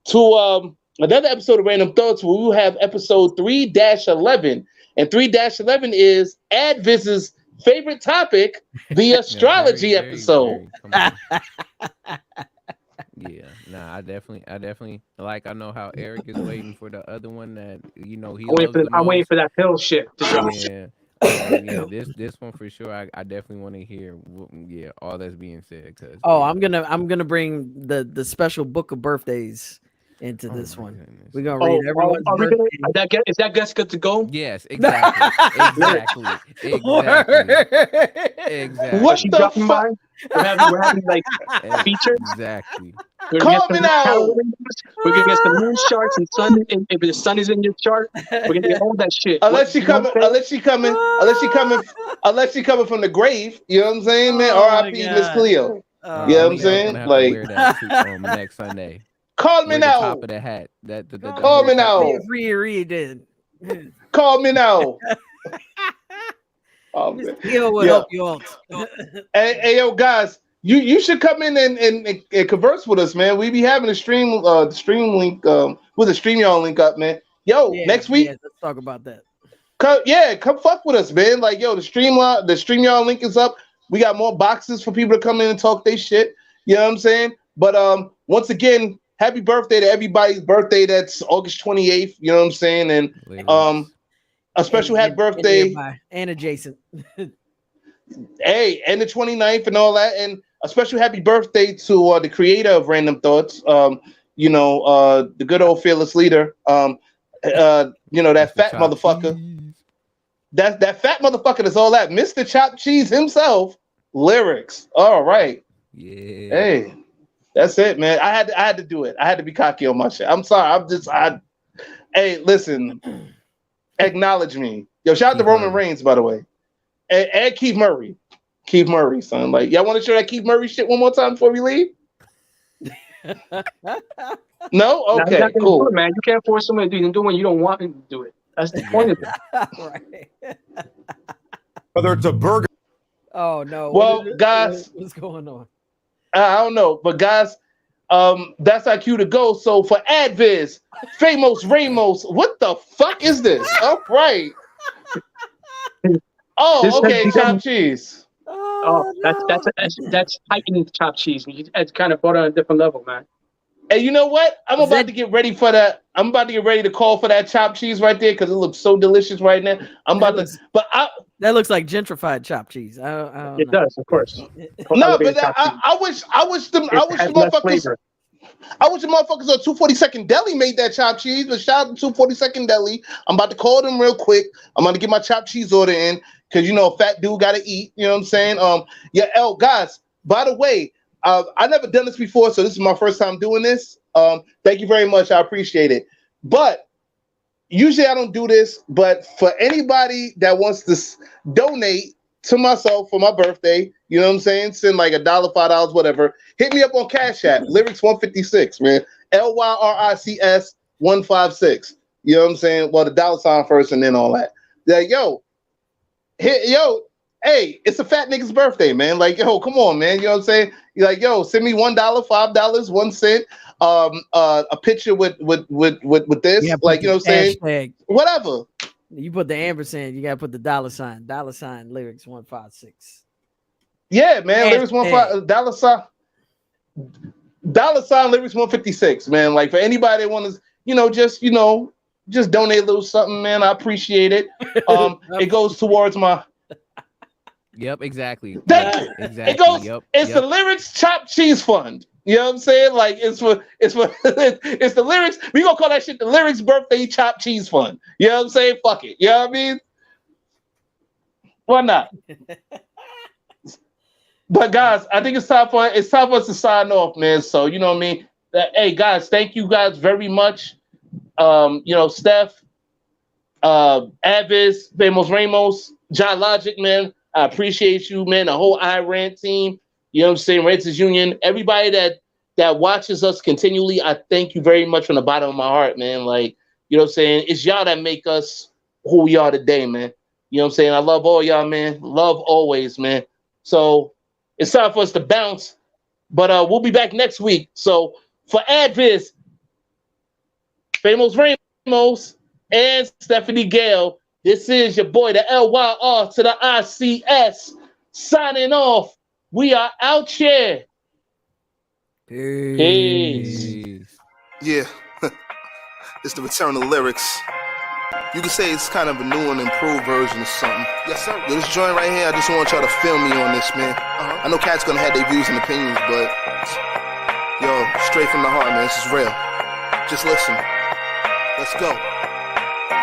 to another episode of Randumb Thoughtz where we will have episode 3-11. And 3-11 is Adviz's favorite topic, the astrology episode. Yeah, nah, I definitely like. I know how Eric is waiting for the other one that he I'm loves waiting for that pill shit to drop. Yeah, this one for sure. I definitely want to hear all that's being said. Cause I'm gonna bring the special book of birthdays into this one. Goodness. We're gonna read everyone's birthday. Is that guest good to go? Yes, exactly. Exactly. What the fuck? We're having like features. Exactly. Call me now. We're gonna get some moon charts and sun. And if the sun is in your chart, we're gonna get all that shit. Unless she coming from the grave. You know what I'm saying, man? R.I.P. Miss Cleo. You know what I'm saying? Like wear that suit, next Sunday. Call me now. Top of the hat. Call me now. Call me now. Oh, man. Help you out. Hey, yo, guys, you should come in and converse with us, man. We be having a stream link with a StreamYard link up, man. Yo, next week. Yeah, let's talk about that. Come fuck with us, man. Like, yo, the StreamYard link is up. We got more boxes for people to come in and talk their shit. You know what I'm saying? But once again, happy birthday to everybody's birthday. That's August 28th. You know what I'm saying? And a special happy birthday and adjacent. Hey, and the 29th and all that, and a special happy birthday to the creator of Randumb Thoughtz. The good old fearless leader. That fat motherfucker. That fat motherfucker that's all that. Mr. Chopped Cheese himself. Lyrics. All right. Yeah. Hey, that's it, man. I had to do it. I had to be cocky on my shit. I'm sorry. Hey, listen. Acknowledge me. Yo, shout out to Roman Reigns, by the way. And Keith Murray. Keith Murray, son. Like, y'all want to show that Keith Murray shit one more time before we leave? No? Okay, cool. Man, you can't force someone to do when you don't want him to do it. That's the point of it. Right. Whether it's a burger. Oh no. Well, guys, what's going on? I don't know, but guys, that's our cue to go. So for Adviz, Famous Ramos, what the fuck is this? All right. Oh, okay, chopped cheese. Oh, that's heightened chopped cheese. It's kind of brought on a different level, man. And you know what? I'm about to get ready for that. I'm about to get ready to call for that chopped cheese right there because it looks so delicious right now. That looks like gentrified chopped cheese. It does, of course. No, but I wish the motherfuckers. I wish the motherfuckers on 242nd Deli made that chopped cheese. But shout out to 242nd Deli. I'm about to call them real quick. I'm about to get my chopped cheese order in because a fat dude got to eat. You know what I'm saying? Guys. By the way, I never done this before, so this is my first time doing this. Thank you very much. I appreciate it. But usually I don't do this. But for anybody that wants to donate to myself for my birthday, you know what I'm saying? Send like $1, $5, whatever. Hit me up on Cash App, Lyrics 156, man. LYRICS 156. You know what I'm saying? Well, the $ first and then all that. Like, hey, it's a fat nigga's birthday, man. Like, yo, come on, man. You know what I'm saying? You're like, yo, send me $1, $5, 1 cent, a picture with this. Yeah, like, you know what I'm saying? Hashtag. Whatever. You put the ampersand, you gotta put the $, Lyrics 156. Yeah, man. Lyrics $$, Lyrics 156, man. Like for anybody that wants to, just donate a little something, man. I appreciate it. It goes towards my. Yep, exactly. Exactly. It goes. It's the Lyrics Chopped Cheese Fund. You know what I'm saying? Like it's the Lyrics. We gonna call that shit the Lyrics Birthday Chopped Cheese Fund. You know what I'm saying? Fuck it. You know what I mean? Why not? But guys, I think it's time for us to sign off, man. So you know what I mean? Hey guys, thank you guys very much. Steph, Adviz, Famous Ramos, John Logic, man. I appreciate you, man. The whole iRant team. You know what I'm saying? Ranters Union. Everybody that watches us continually, I thank you very much from the bottom of my heart, man. Like, you know what I'm saying? It's y'all that make us who we are today, man. You know what I'm saying? I love all y'all, man. Love always, man. So it's time for us to bounce. But we'll be back next week. So for Adviz, Famous Ramos, and Stephanie Gale, this is your boy, the LYR to the ICS, signing off. We are out here. Peace. Yeah, it's the return of lyrics. You can say it's kind of a new and improved version of something. Yes, sir. Yo, this joint right here, I just want y'all to feel me on this, man. I know cats gonna have their views and opinions, but yo, straight from the heart, man, this is real. Just listen. Let's go.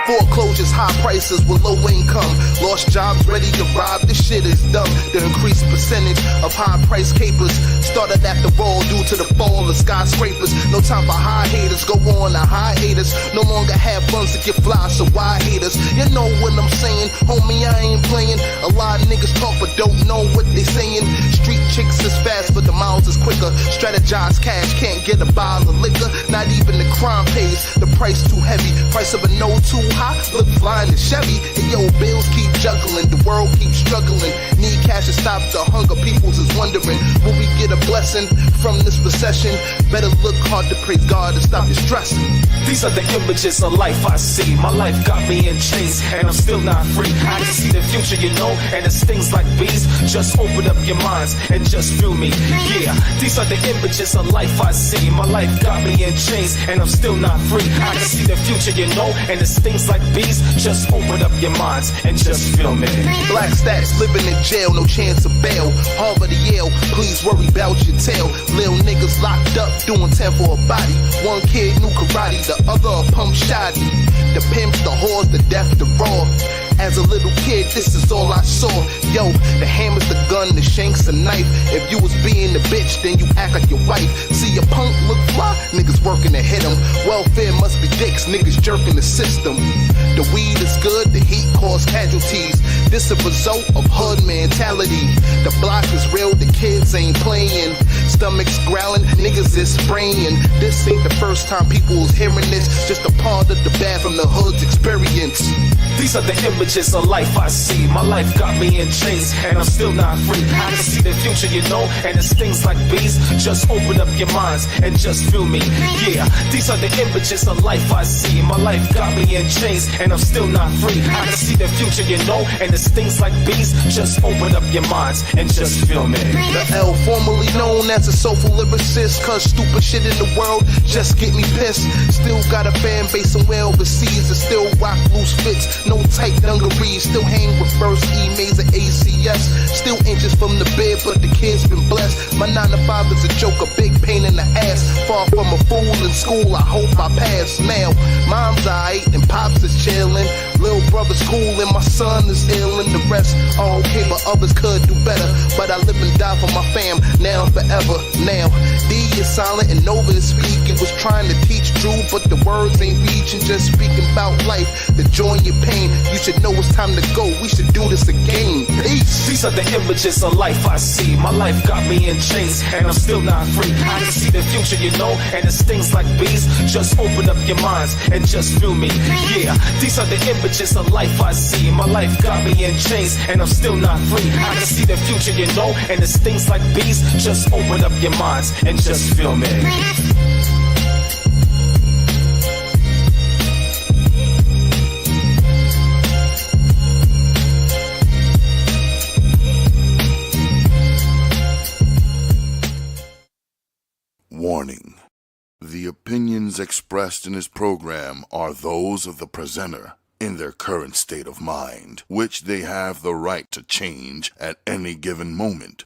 Foreclosures, high prices with low income. Lost jobs, ready to rob. This shit is dumb. The increased percentage of high price capers started at the wall due to the fall of skyscrapers. No time for high haters, go on the high haters. No longer have funds to get fly, so why haters? You know what I'm saying, homie, I ain't playing. A lot of niggas talk but don't know what they saying. Street chicks is fast but the miles is quicker. Strategize cash, can't get a bottle of liquor. Not even the crime pays, the price too heavy. Price of a no too high, look flying in Chevy. And yo, bills keep juggling, the world keeps struggling. Need cash to stop the hunger, peoples is wondering, will we get a blessing from this recession? Better look hard to praise God and stop your stressing. These are the images of life I see. My life got me in chains and I'm still not free. I can see the future, you know, and it stings like bees. Just open up your minds and just feel me. Yeah, these are the images of life I see. My life got me in chains and I'm still not free. I can see the future, you know, and it stings like bees. Just open up your minds and just feel me. Black stats living in jail, no chance of bail. Harvard to Yale, please worry about your tail. Lil niggas locked up doing 10 for a body. One kid knew karate, the other a pump shoddy. The pimps, the whores, the deaf, the raw. As a little kid, this is all I saw. Yo, the hammer's the gun, the shank's a knife. If you was being a bitch, then you act like your wife. See a punk look fly, niggas working to hit him. Welfare must be dicks, niggas jerking the system. The weed is good, the heat cause casualties. This a result of hood mentality. The block is real, the kids ain't playing. Stomachs growling, niggas is spraying. This ain't the first time people is hearing this. Just a part of the bad from the hood's experience. These are the images of life I see. My life got me in chains and I'm still not free. I can see the future, you know, and it stings like bees. Just open up your minds and just feel me. Yeah, these are the images of life I see. My life got me in chains and I'm still not free. I can see the future, you know, and it stings like bees. Just open up your minds and just feel me. The L, formerly known as a soulful lyricist, cause stupid shit in the world just get me pissed. Still got a fan base somewhere overseas and still rock loose fits. No tight dungarees, still hang with first E-mails at ACS. Still inches from the bed, but the kids been blessed. My 9 to 5 is a joke, a big pain in the ass. Far from a fool in school, I hope I pass. Now, mom's alright and pops is chillin'. Little brother's cool and my son is ill and the rest are okay, but others could do better. But I live and die for my fam, now and forever. Now, D is silent and Nova is speaking. Was trying to teach Drew, but the words ain't reaching. Just speaking about life, the joy and your pain. You should know it's time to go, we should do this again. Peace. These are the images of life I see. My life got me in chains and I'm still not free. I can see the future, you know, and it stings like bees. Just open up your minds and just feel me. Yeah, these are the images of life I see. My life got me in chains and I'm still not free. I can see the future, you know, and it stings like bees. Just open up your minds and just feel me. Warning. The opinions expressed in this program are those of the presenter in their current state of mind, which they have the right to change at any given moment.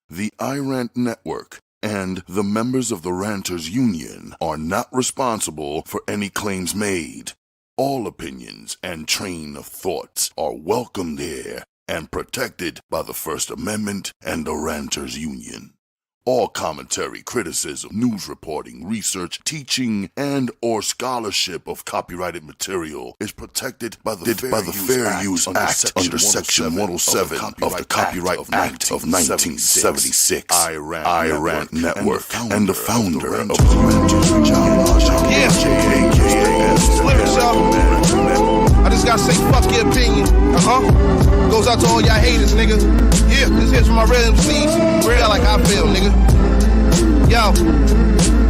The iRant Network and the members of the Ranters Union are not responsible for any claims made. All opinions and train of thoughts are welcomed here and protected by the First Amendment and the Ranters Union. All commentary, criticism, news reporting, research, teaching, and or scholarship of copyrighted material is protected by the Fair Use Act under Section 107 of the Copyright Act of 1976. iRant Network and the founder of the Ranters, John I just gotta say fuck your opinion. Goes out to all y'all haters, nigga. Yeah, this here's for my real MCs. Real like I feel, nigga. Yo,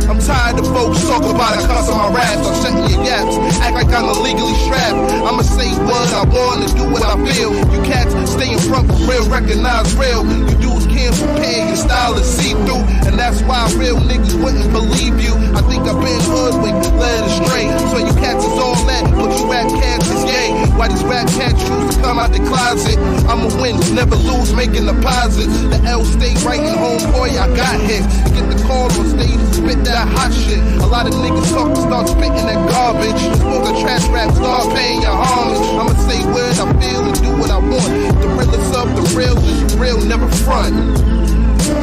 I'm tired of folks talk about it, cuss on my raps, I'm setting your yaps, act like I'm illegally strapped. I'ma say what I want and do what I feel. You cats stay in front for real, recognize real. You dudes can't prepare, your style is see-through, and that's why real niggas wouldn't believe you. I think I've been hoodwinked, led astray. So you cats is all that, but you rap cats is gay. Why these rap cats choose to come out the closet? I'ma win, never lose, making deposits. The L stay writing, homeboy, I got hit. Get the call on stage, spit that hot shit. A lot of niggas talk, start spitting that garbage. Smoke a trash rap, start paying your homage. I'ma say what I feel and do what I want. The realest of the real is real, never front.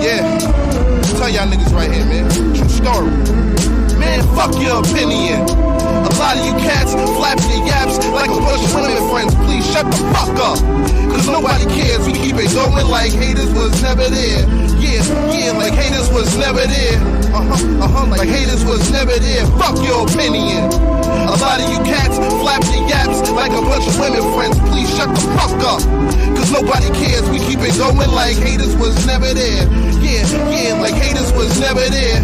Yeah, tell y'all niggas right here, man. True story. Man, fuck your opinion. A lot of you cats flap your yaps like a bunch of women friends. Please shut the fuck up, cause nobody cares. We keep it going like haters was never there. Yeah, like haters was never there. Like haters was never there. Fuck your opinion. A lot of you cats flap your yaps like a bunch of women friends. Please shut the fuck up, cause nobody cares. We keep it going like haters was never there. Yeah, like haters was never there.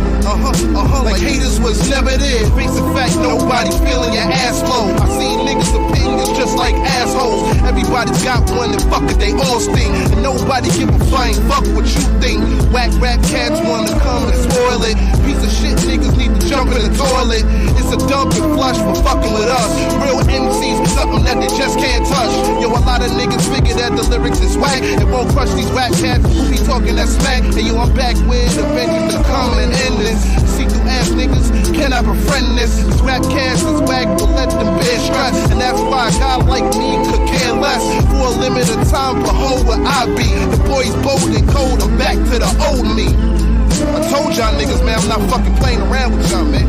Like haters was never there. Face the fact, nobody feeling your ass low. I seen niggas' opinions just like assholes. Everybody's got one and fuck it, they all stink. And nobody give a flying fuck what you think. Whack rap cats wanna come and spoil it. Piece of shit niggas need to jump in the toilet. It's a dump and flush for fucking with us. Real MCs, something that they just can't touch. Yo, a lot of niggas figure that the lyrics is whack and won't crush these rap cats who be talking that smack. And yo, I'm back with the venue to come and end this. See-through ass niggas cannot befriend this. These rap cats is whack, but let them bear stress. And that's why a guy like me could care less. For a limited time, behold what I be. The boy's bold and cold, I'm back to the old me. I told y'all niggas, man, I'm not fucking playing around with y'all, man.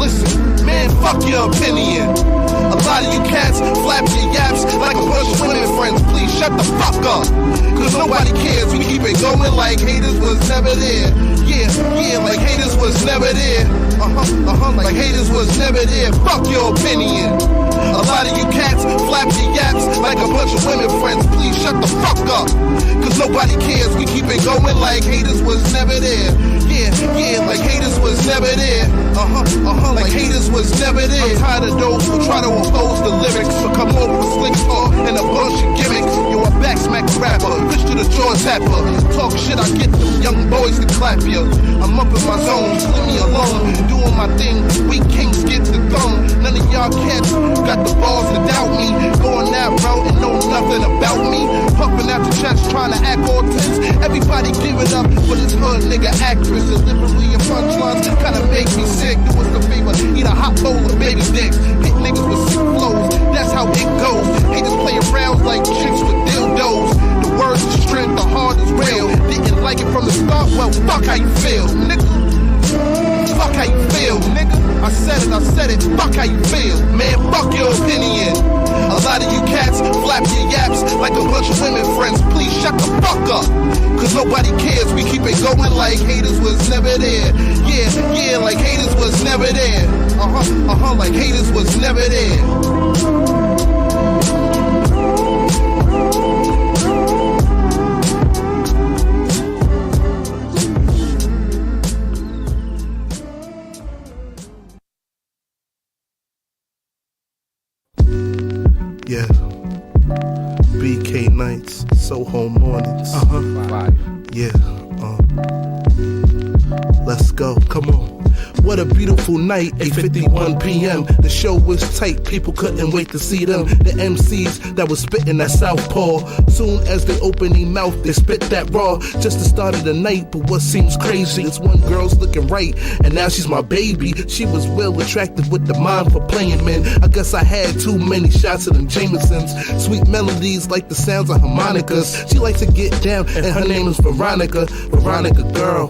Listen, man, fuck your opinion. A lot of you cats flap your yaps like a bunch of women friends. Please shut the fuck up, cause nobody cares. We keep it going like haters was never there. Yeah, like haters was never there. Like haters was never there. Fuck your opinion. A lot of you cats flap your yaps like a bunch of women friends. Please shut the fuck up, cause nobody cares. We keep it going like haters was never there. Yeah, like haters was never there. Like haters was never there. I'm tired of those who try to oppose the lyrics, but come over with slick talk and a bunch of gimmicks. Yo, a backsmack rapper, bitch to the jaw tapper. Talk shit, I get them young boys to clap ya. I'm up in my zone, leave me alone. Doing my thing, we kings get the throne. None of y'all cats got the balls to doubt me. Going that route and know nothing about me. Puffing out the chest, trying to act all tense. Everybody give it up for this hood nigga actress. Delivery and punchlines kinda make me sick. Do us a favor, eat a hot bowl of baby dicks. Hit niggas with sick flows, that's how it goes. Haters play around like chicks with dildos. The words of strength, the heart is real. Didn't like it from the start, well, fuck how you feel, nigga. Fuck how you feel, nigga. I said it, fuck how you feel. Man, fuck your opinion. A lot of you cats flap your yaps like a bunch of women friends. Please shut the fuck up, cause nobody cares. We keep it going like haters was never there. Yeah, like haters was never there. Like haters was never there. Yeah, BK nights, Soho mornings. Yeah, let's go, come on. What a beautiful night, 8:51 p.m. The show was tight, people couldn't wait to see them. The MCs that was spitting that southpaw. Soon as they open their mouth, they spit that raw. Just the start of the night, but what seems crazy is one girl's looking right, and now she's my baby. She was well attracted with the mind for playing men. I guess I had too many shots of them Jamesons. Sweet melodies like the sounds of harmonicas. She likes to get down, and her name is Veronica. Veronica girl.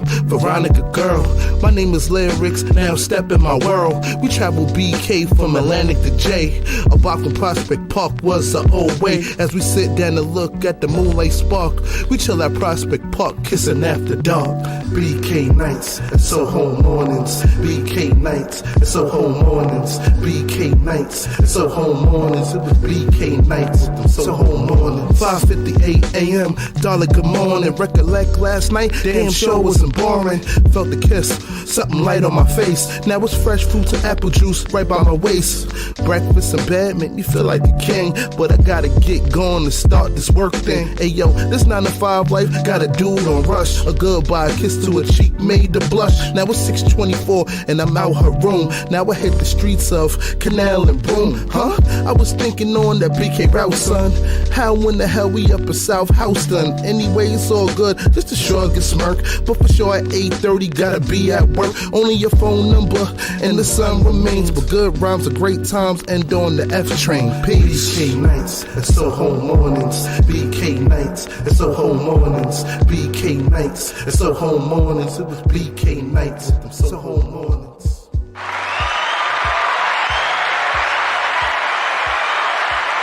My name is Lyrics, now step in my world. We travel BK from Atlantic to J. A block from Prospect Park was the old way. As we sit down and look at the moonlight spark, we chill at Prospect Park, kissing after dark. BK nights and Soho mornings. BK nights and Soho mornings. BK nights and Soho mornings. It was BK nights and Soho mornings. 5:58 a.m. Darling, good morning. Recollect last night, damn sure wasn't boring. Felt the kiss, something light on my face. Now it's fresh fruits and apple juice right by my waist. Breakfast in bed make me feel like a king, but I gotta get going to start this work thing. Hey yo, this 9-to-5 life gotta do it on rush. A goodbye kiss to a cheek made to blush. Now it's 6:24 and I'm out her room. Now I hit the streets of Canal and Broome. Huh? I was thinking on that BK route, son. How in the hell we up in South Houston? Anyway, it's all good, just a shrug and smirk. But for sure at 8:30 gotta be at work. Only your phone number and the sun remains. But good rhymes are great times and on the F train. Peace. BK nights and Soho mornings. BK nights and Soho mornings. BK nights and Soho mornings. It was BK nights and Soho mornings.